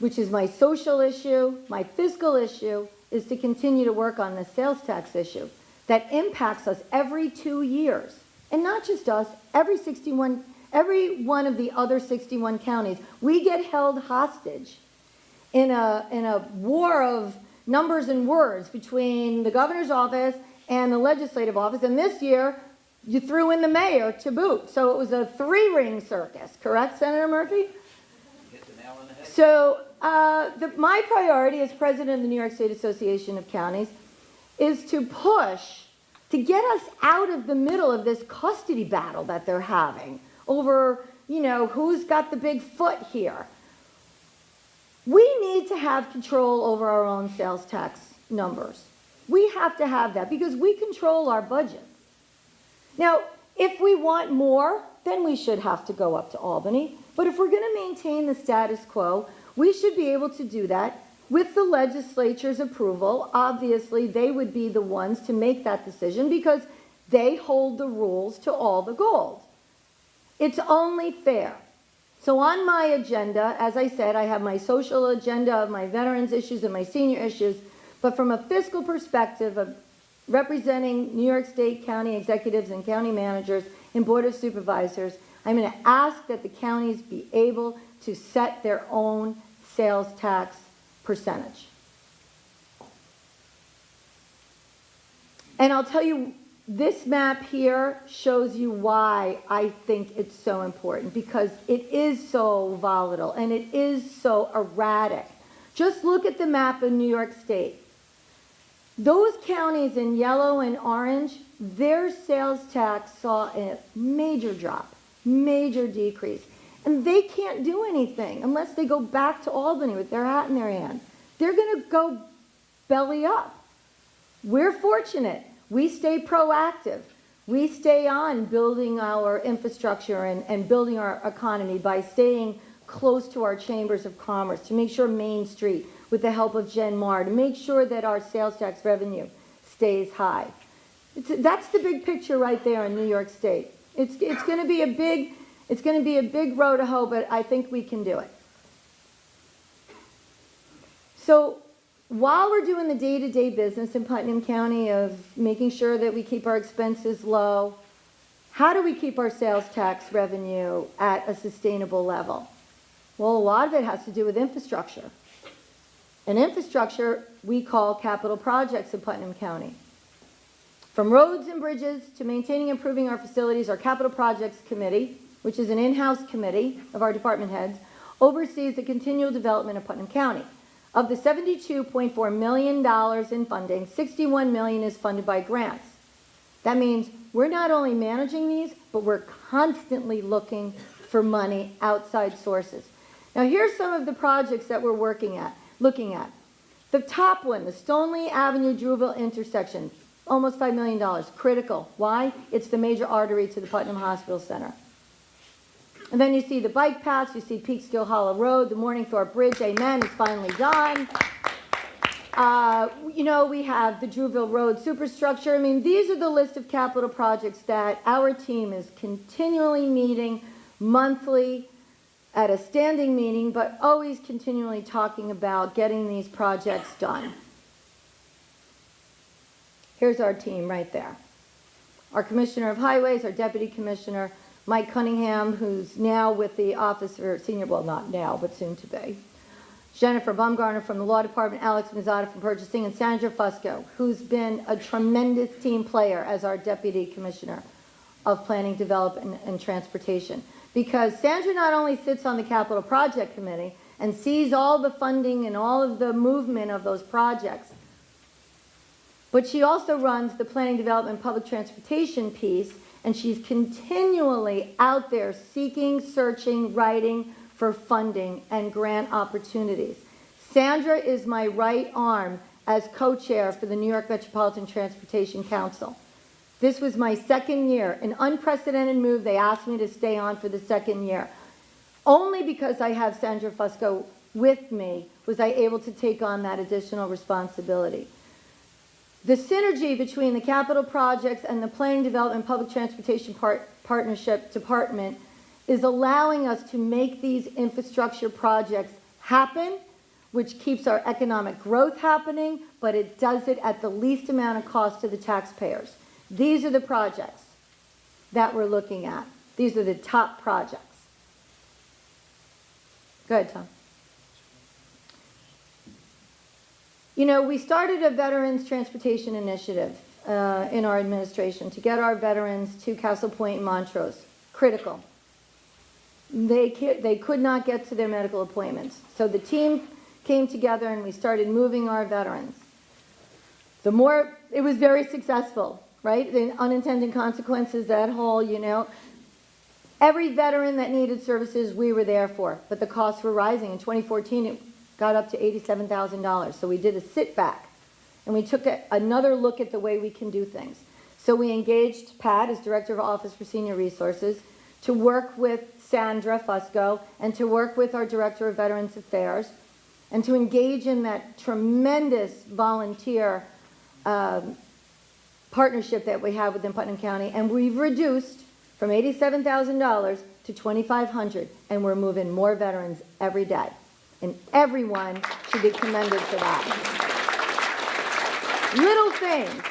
H: which is my social issue, my fiscal issue, is to continue to work on the sales tax issue that impacts us every 2 years. And not just us, every one of the other 61 counties. We get held hostage in a war of numbers and words between the governor's office and the legislative office. And this year, you threw in the mayor to boot. So it was a 3-ring circus, correct, Senator Murphy?
I: Hit the nail on the head.
H: So my priority as president of the New York State Association of Counties is to push to get us out of the middle of this custody battle that they're having over, who's got the big foot here. We need to have control over our own sales tax numbers. We have to have that because we control our budget. Now, if we want more, then we should have to go up to Albany. But if we're going to maintain the status quo, we should be able to do that with the legislature's approval. Obviously, they would be the ones to make that decision because they hold the rules to all the gold. It's only fair. So on my agenda, as I said, I have my social agenda of my veterans issues and my senior issues, but from a fiscal perspective of representing New York State county executives and county managers and board of supervisors, I'm going to ask that the counties be able to set their own sales tax percentage. And I'll tell you, this map here shows you why I think it's so important, because it is so volatile and it is so erratic. Just look at the map of New York State. Those counties in yellow and orange, their sales tax saw a major drop, major decrease. And they can't do anything unless they go back to Albany with their hat in their hand. They're going to go belly up. We're fortunate. We stay proactive. We stay on building our infrastructure and building our economy by staying close to our chambers of commerce, to make sure Main Street, with the help of Jen Marr, to make sure that our sales tax revenue stays high. That's the big picture right there in New York State. It's going to be a big road to hoe, but I think we can do it. So while we're doing the day-to-day business in Putnam County of making sure that we keep our expenses low, how do we keep our sales tax revenue at a sustainable level? Well, a lot of it has to do with infrastructure. And infrastructure we call capital projects in Putnam County. From roads and bridges to maintaining and improving our facilities, our capital projects committee, which is an in-house committee of our department heads, oversees the continual development of Putnam County. Of the $72.4 million in funding, $61 million is funded by grants. That means we're not only managing these, but we're constantly looking for money outside sources. Now here's some of the projects that we're looking at. The top one, the Stoneleigh Avenue Drewville intersection, almost $5 million, critical. Why? It's the major artery to the Putnam Hospital Center. And then you see the bike paths, you see Peekskill Hollow Road, the Morningthorpe Bridge, amen, is finally done. We have the Drewville Road superstructure. I mean, these are the list of capital projects that our team is continually meeting monthly at a standing meeting, but always continually talking about getting these projects done. Here's our team right there. Our Commissioner of Highways, our Deputy Commissioner, Mike Cunningham, who's now with the Office for Senior, well, not now, but soon to be. Jennifer Bumgarner from the Law Department, Alex Mazzata from Purchasing, and Sandra Fusco, who's been a tremendous team player as our Deputy Commissioner of Planning, Development, and Transportation. Because Sandra not only sits on the Capital Project Committee and sees all the funding and all of the movement of those projects, but she also runs the Planning, Development, and Public Transportation piece, and she's continually out there seeking, searching, writing for funding and grant opportunities. Sandra is my right arm as co-chair for the New York Metropolitan Transportation Council. This was my second year, an unprecedented move. They asked me to stay on for the second year. Only because I have Sandra Fusco with me was I able to take on that additional responsibility. The synergy between the capital projects and the Planning, Development, Public Transportation Partnership Department is allowing us to make these infrastructure projects happen, which keeps our economic growth happening, but it does it at the least amount of cost to the taxpayers. These are the projects that we're looking at. These are the top projects. Go ahead, Tom. You know, we started a Veterans Transportation Initiative in our administration to get our veterans to Castle Point and Montrose. Critical. They could not get to their medical appointments. So the team came together and we started moving our veterans. It was very successful, right? The unintended consequences, that whole, you know. Every veteran that needed services, we were there for, but the costs were rising. In 2014, it got up to $87,000. So we did a sit back and we took another look at the way we can do things. So we engaged Pat as Director of Office for Senior Resources to work with Sandra Fusco and to work with our Director of Veterans Affairs and to engage in that tremendous volunteer partnership that we have within Putnam County. And we've reduced from $87,000 to $2,500, and we're moving more veterans every day. And everyone should be commended for that. Little things,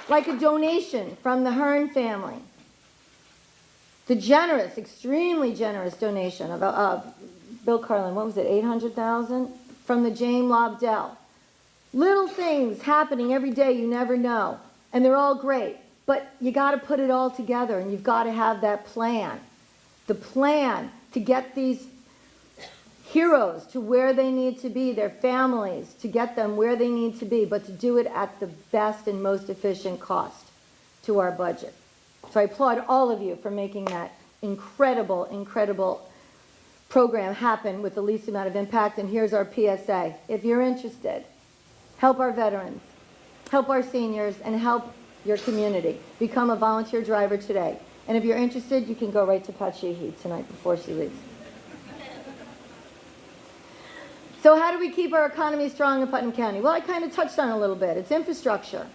H: like a donation from the Hearn family. The generous, extremely generous donation of Bill Carlin, what was it, $800,000? From the Jane Lobdell. Little things happening every day you never know. And they're all great. But you got to put it all together, and you've got to have that plan. The plan to get these heroes to where they need to be, their families, to get them where they need to be, but to do it at the best and most efficient cost to our budget. So I applaud all of you for making that incredible, incredible program happen with the least amount of impact. And here's our PSA. If you're interested, help our veterans, help our seniors, and help your community. Become a volunteer driver today. And if you're interested, you can go right to Pat Sheehy tonight before she leaves. So how do we keep our economy strong in Putnam County? Well, I kind of touched on it a little bit. It's infrastructure.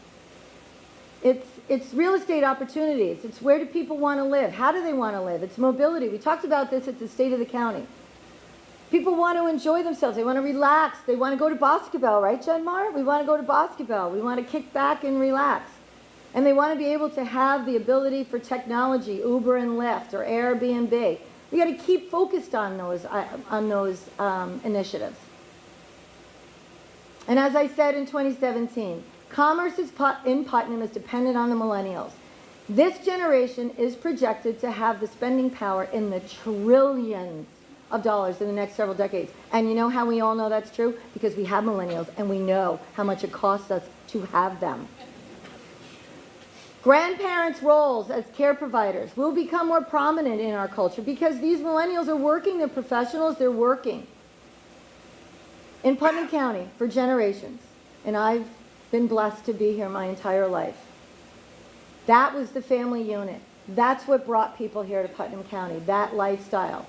H: It's real estate opportunities. It's where do people want to live? How do they want to live? It's mobility. We talked about this at the State of the County. People want to enjoy themselves. They want to relax. They want to go to Boscobel, right, Jenmar? We want to go to Boscobel. We want to kick back and relax. And they want to be able to have the ability for technology, Uber and Lyft or Airbnb. We got to keep focused on those initiatives. And as I said in 2017, commerce in Putnam is dependent on the millennials. This generation is projected to have the spending power in the trillions of dollars in the next several decades. And you know how we all know that's true? Because we have millennials and we know how much it costs us to have them. Grandparents' roles as care providers will become more prominent in our culture because these millennials are working, they're professionals, they're working in Putnam County for generations. And I've been blessed to be here my entire life. That was the family unit. That's what brought people here to Putnam County, that lifestyle.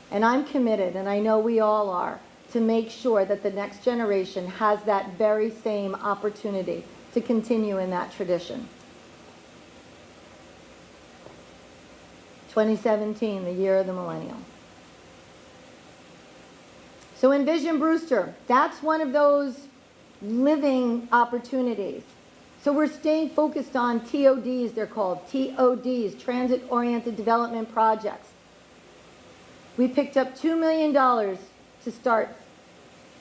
H: And I'm committed, and I know we all are, to make sure that the next generation has that very same opportunity to continue in that tradition. 2017, the year of the millennial. So envision Brewster. That's one of those living opportunities. So we're staying focused on TODs, they're called, TODs, Transit-Oriented Development Projects. We picked up $2 million to start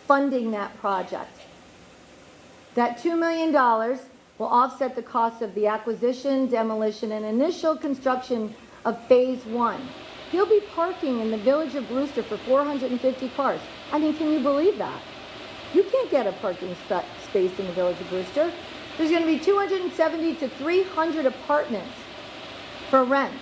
H: funding that project. That $2 million will offset the cost of the acquisition, demolition, and initial construction of Phase 1. He'll be parking in the village of Brewster for 450 cars. I mean, can you believe that? You can't get a parking space in the village of Brewster. There's going to be 270 to 300 apartments for rent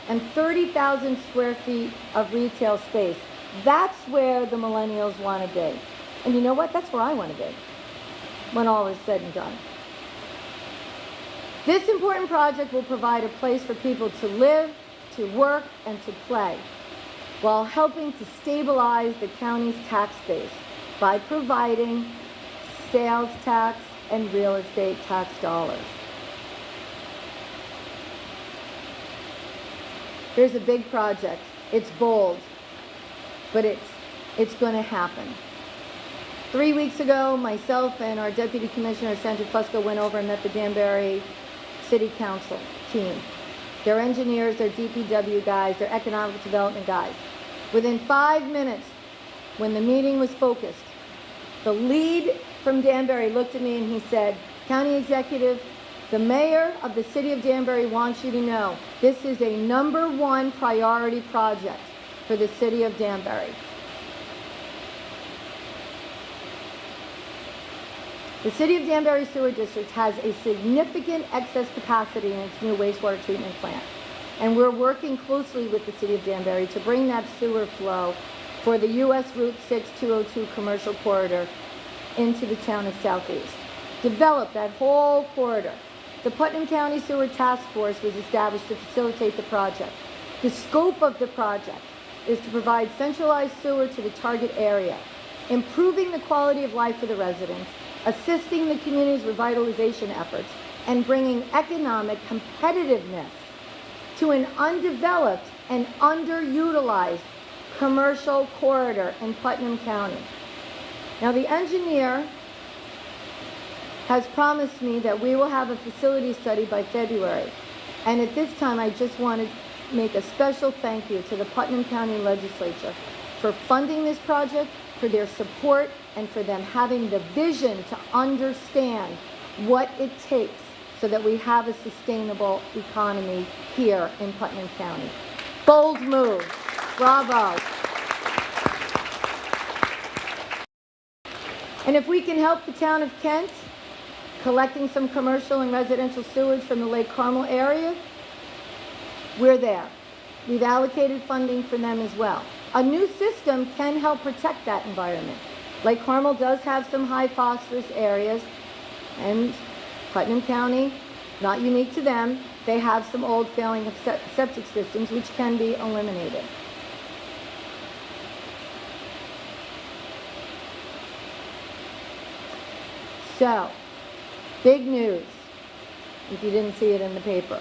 H: and 30,000 square feet of retail space. That's where the millennials want to be. And you know what? That's where I want to be when all is said and done. This important project will provide a place for people to live, to work, and to play, while helping to stabilize the county's tax base by providing sales tax and real estate tax dollars. Here's a big project. It's bold, but it's going to happen. 3 weeks ago, myself and our Deputy Commissioner, Sandra Fusco, went over and met the Danbury City Council team. Their engineers, their DPW guys, their economic development guys. Within 5 minutes, when the meeting was focused, the lead from Danbury looked at me and he said, "County Executive, the mayor of the city of Danbury wants you to know this is a #1 priority project for the city of Danbury." The City of Danbury Sewer District has a significant excess capacity in its new wastewater treatment plant. And we're working closely with the City of Danbury to bring that sewer flow for the US Route 6 202 commercial corridor into the town of Southeast. Develop that whole corridor. The Putnam County Sewer Task Force was established to facilitate the project. The scope of the project is to provide centralized sewer to the target area, improving the quality of life for the residents, assisting the community's revitalization efforts, and bringing economic competitiveness to an undeveloped and underutilized commercial corridor in Putnam County. Now, the engineer has promised me that we will have a facility study by February. And at this time, I just want to make a special thank you to the Putnam County Legislature for funding this project, for their support, and for them having the vision to understand what it takes so that we have a sustainable economy here in Putnam County. Bold move. Bravo. And if we can help the town of Kent collecting some commercial and residential sewage from the Lake Carmel area, we're there. We've allocated funding for them as well. A new system can help protect that environment. Lake Carmel does have some high phosphorus areas, and Putnam County, not unique to them, they have some old failing septic systems which can be eliminated. So, big news, if you didn't see it in the paper.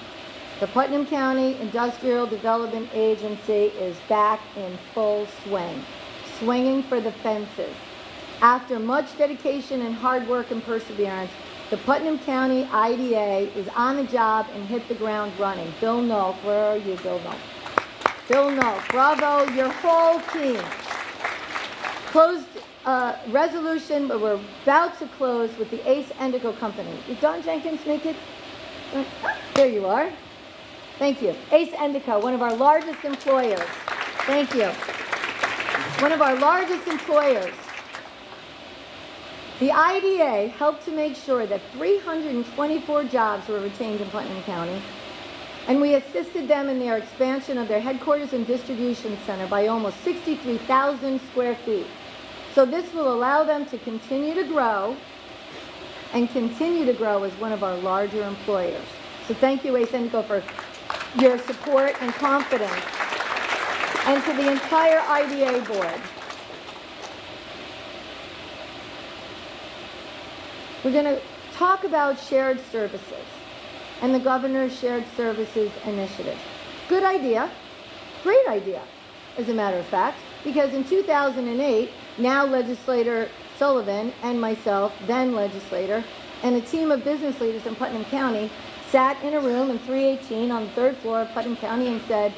H: The Putnam County Industrial Development Agency is back in full swing, swinging for the fences. After much dedication and hard work and perseverance, the Putnam County IDA is on the job and hit the ground running. Bill Nolt, where are you, Bill Nolt? Bill Nolt, bravo, your whole team. Closed resolution, but we're about to close with the Ace Endico Company. Did Don Jenkins make it? There you are. Thank you. Ace Endico, one of our largest employers. Thank you. One of our largest employers. The IDA helped to make sure that 324 jobs were retained in Putnam County, and we assisted them in their expansion of their headquarters and distribution center by almost 63,000 square feet. So this will allow them to continue to grow and continue to grow as one of our larger employers. So thank you, Ace Endico, for your support and confidence, and to the entire IDA board. We're going to talk about shared services and the governor's shared services initiative. Good idea, great idea, as a matter of fact, because in 2008, now legislator Sullivan, and myself, then legislator, and a team of business leaders in Putnam County sat in a room in 318 on the third floor of Putnam County and said,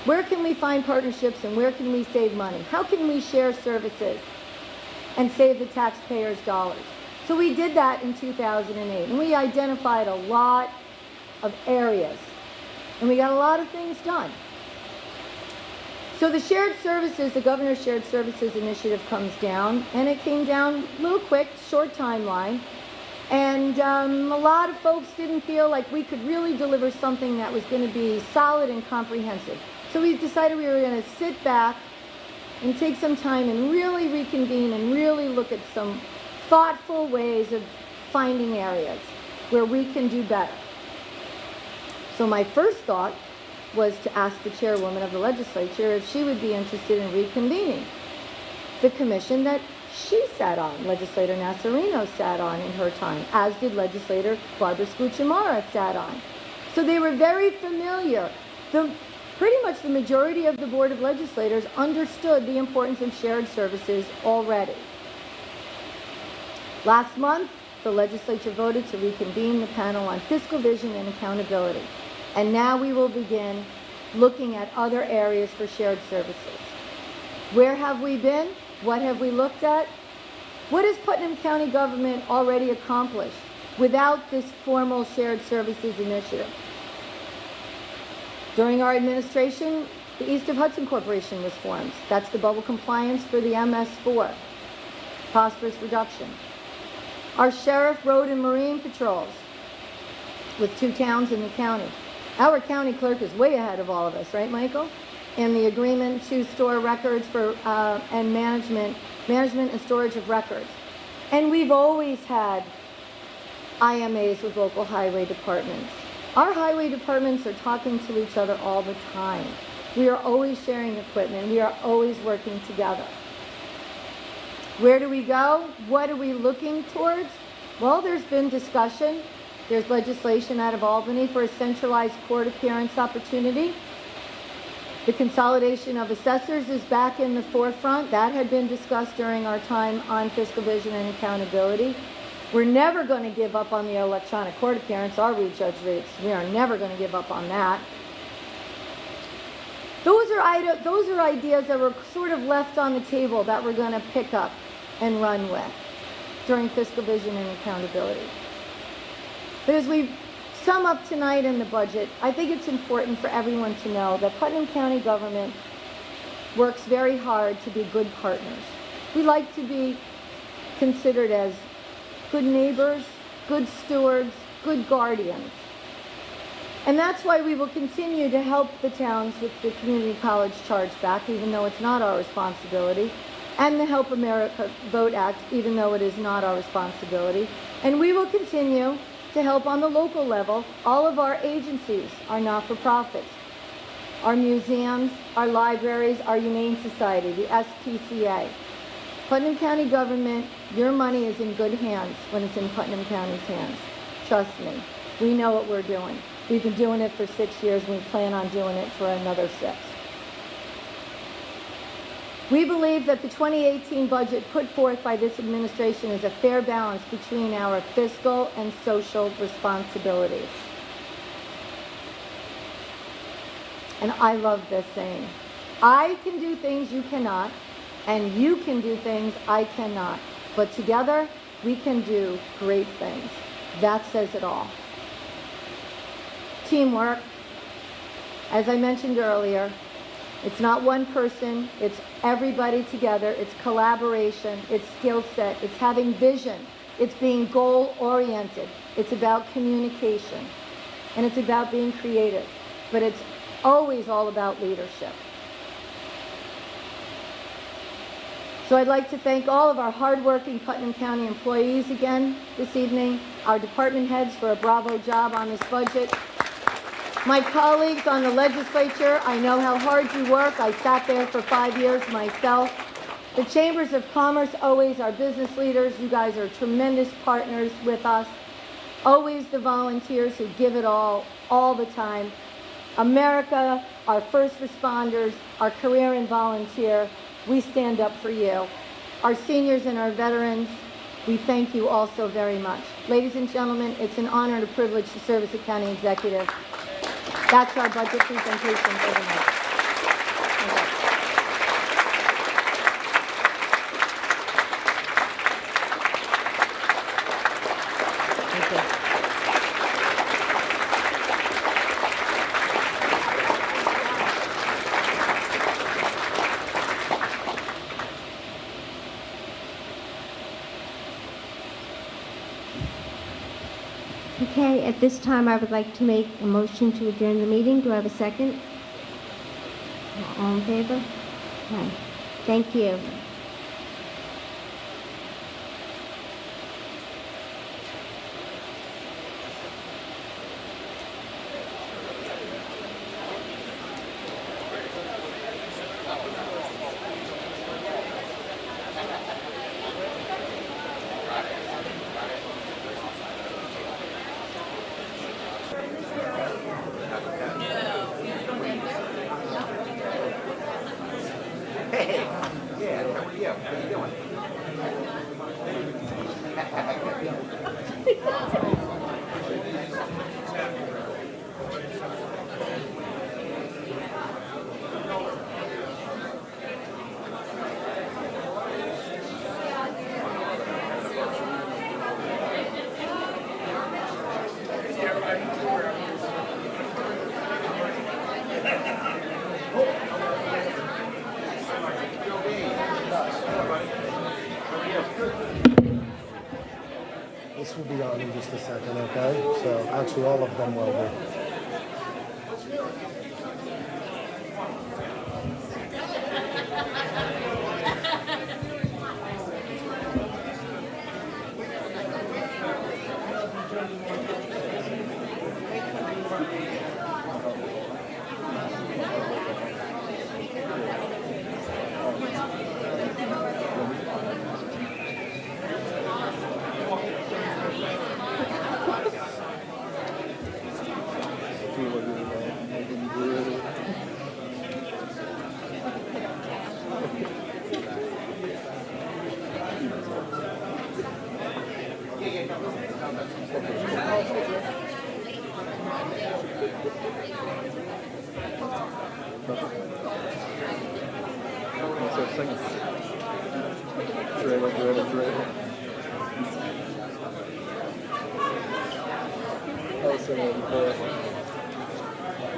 H: where can we find partnerships and where can we save money? How can we share services and save the taxpayers' dollars? So we did that in 2008, and we identified a lot of areas, and we got a lot of things done. So the shared services, the Governor's Shared Services Initiative comes down, and it came down a little quick, short timeline, and a lot of folks didn't feel like we could really deliver something that was going to be solid and comprehensive. So we decided we were going to sit back and take some time and really reconvene and really look at some thoughtful ways of finding areas where we can do better. So my first thought was to ask the chairwoman of the legislature if she would be interested in reconvening the commission that she sat on, Legislator Nassarino sat on in her time, as did Legislator Barbara Scucciamara sat on. So they were very familiar. Pretty much the majority of the Board of Legislators understood the importance of shared services already. Last month, the legislature voted to reconvene the panel on fiscal vision and accountability. And now we will begin looking at other areas for shared services. Where have we been? What have we looked at? What has Putnam County government already accomplished without this formal shared services initiative? During our administration, the East of Hudson Corporation was formed. That's the bubble compliance for the MS4, phosphorus reduction. Our sheriff, road, and marine patrols with 2 towns in the county. Our county clerk is way ahead of all of us, right, Michael? In the agreement to store records for and management and storage of records. And we've always had IMAs with local highway departments. Our highway departments are talking to each other all the time. We are always sharing equipment. We are always working together. Where do we go? What are we looking towards? Well, there's been discussion. There's legislation out of Albany for a centralized court appearance opportunity. The consolidation of assessors is back in the forefront. That had been discussed during our time on fiscal vision and accountability. We're never going to give up on the electronic court appearance, are we, Judge Reeves? We are never going to give up on that. Those are ideas that were sort of left on the table that we're going to pick up and run with during fiscal vision and accountability. But as we sum up tonight in the budget, I think it's important for everyone to know that Putnam County government works very hard to be good partners. We like to be considered as good neighbors, good stewards, good guardians. And that's why we will continue to help the towns with the community college chargeback, even though it's not our responsibility, and the Help America Vote Act, even though it is not our responsibility. And we will continue to help on the local level all of our agencies, our not-for-profits, our museums, our libraries, our Humane Society, the SPCA. Putnam County government, your money is in good hands when it's in Putnam County's hands. Trust me. We know what we're doing. We've been doing it for 6 years. We plan on doing it for another 6. We believe that the 2018 budget put forth by this administration is a fair balance between our fiscal and social responsibilities. And I love this saying. I can do things you cannot, and you can do things I cannot. But together, we can do great things. That says it all. Teamwork. As I mentioned earlier, it's not one person, it's everybody together, it's collaboration, it's skill set, it's having vision, it's being goal-oriented, it's about communication, and it's about being creative, but it's always all about leadership. So I'd like to thank all of our hardworking Putnam County employees again this evening, our department heads for a bravo job on this budget. My colleagues on the legislature, I know how hard you work. I sat there for 5 years myself. The chambers of commerce, always our business leaders. You guys are tremendous partners with us. Always the volunteers who give it all the time. America, our first responders, our career and volunteer we stand up for you. Our seniors and our veterans, we thank you all so very much. Ladies and gentlemen, it's an honor and a privilege to serve as a county executive. That's our budget presentation for the night.
A: Okay, at this time, I would like to make a motion to adjourn the meeting. Do I have a second? All in favor? Okay, thank you.
B: This will be on in just a second, okay? So actually, all of them will be.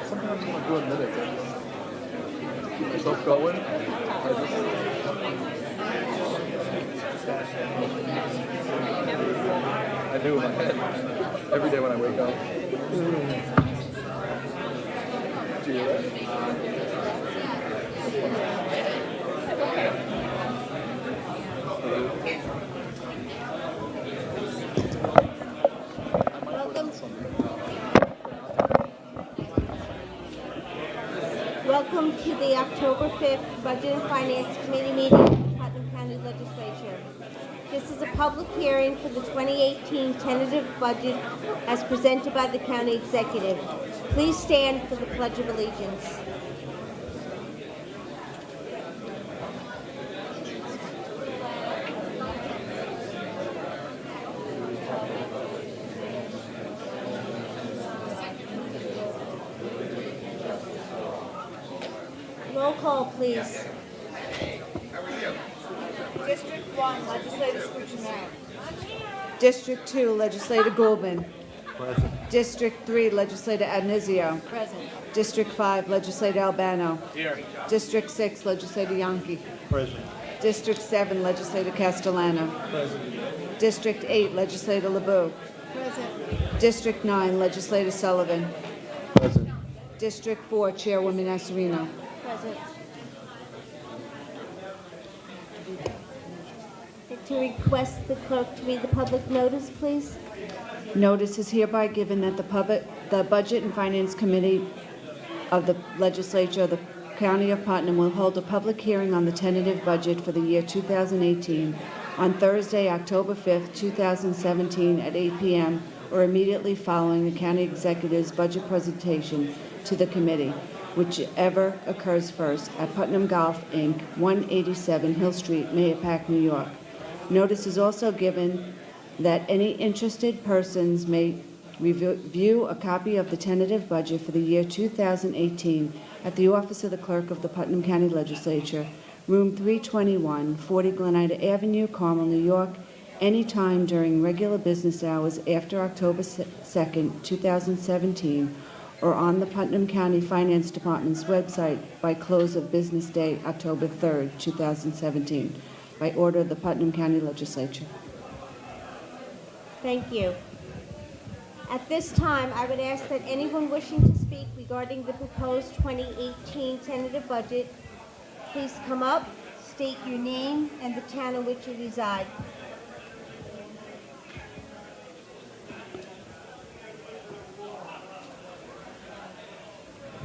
J: Sometimes when I'm doing minutes, I just keep myself going. I do in my head every day when I wake up. Do you hear that?
A: Welcome to the October 5th Budget and Finance Committee meeting of the Putnam County Legislature. This is a public hearing for the 2018 tentative budget as presented by the county executive. Please stand for the Pledge of Allegiance. Roll call, please.
F: District 1, Legislator Scucciamaro. District 2, Legislator Goulben.
B: Present.
F: District 3, Legislator Adnizio. Present. District 5, Legislator Albano.
C: Here.
F: District 6, Legislator Yonke.
B: Present.
F: District 7, Legislator Castellano.
B: Present.
F: District 8, Legislator LeBeau.
A: Present.
F: District 9, Legislator Sullivan.
B: Present.
F: District 4, Chairwoman Asarino.
A: Present. To request the clerk to read the public notice, please.
F: Notice is hereby given that the Budget and Finance Committee of the Legislature of the County of Putnam will hold a public hearing on the tentative budget for the year 2018 on Thursday, October 5th, 2017 at 8 p.m. or immediately following the county executive's budget presentation to the committee. whichever occurs first, at Putnam Golf, Inc., 187 Hill Street, Mayapack, New York. Notice is also given that any interested persons may review a copy of the tentative budget for the year 2018 at the office of the Clerk of the Putnam County Legislature, Room 321, 40 Glenida Avenue, Carmel, New York, anytime during regular business hours after October 2nd, 2017, or on the Putnam County Finance Department's website by close of business day, October 3rd, 2017, by order of the Putnam County Legislature.
A: Thank you. At this time, I would ask that anyone wishing to speak regarding the proposed 2018 tentative budget, please come up, state your name and the town in which you reside.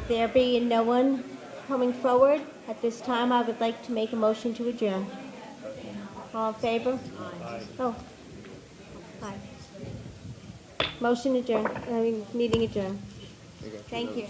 A: There being no one coming forward, at this time, I would like to make a motion to adjourn. All in favor? Aye. Oh. Aye. Motion adjourned, meeting adjourned. Thank you.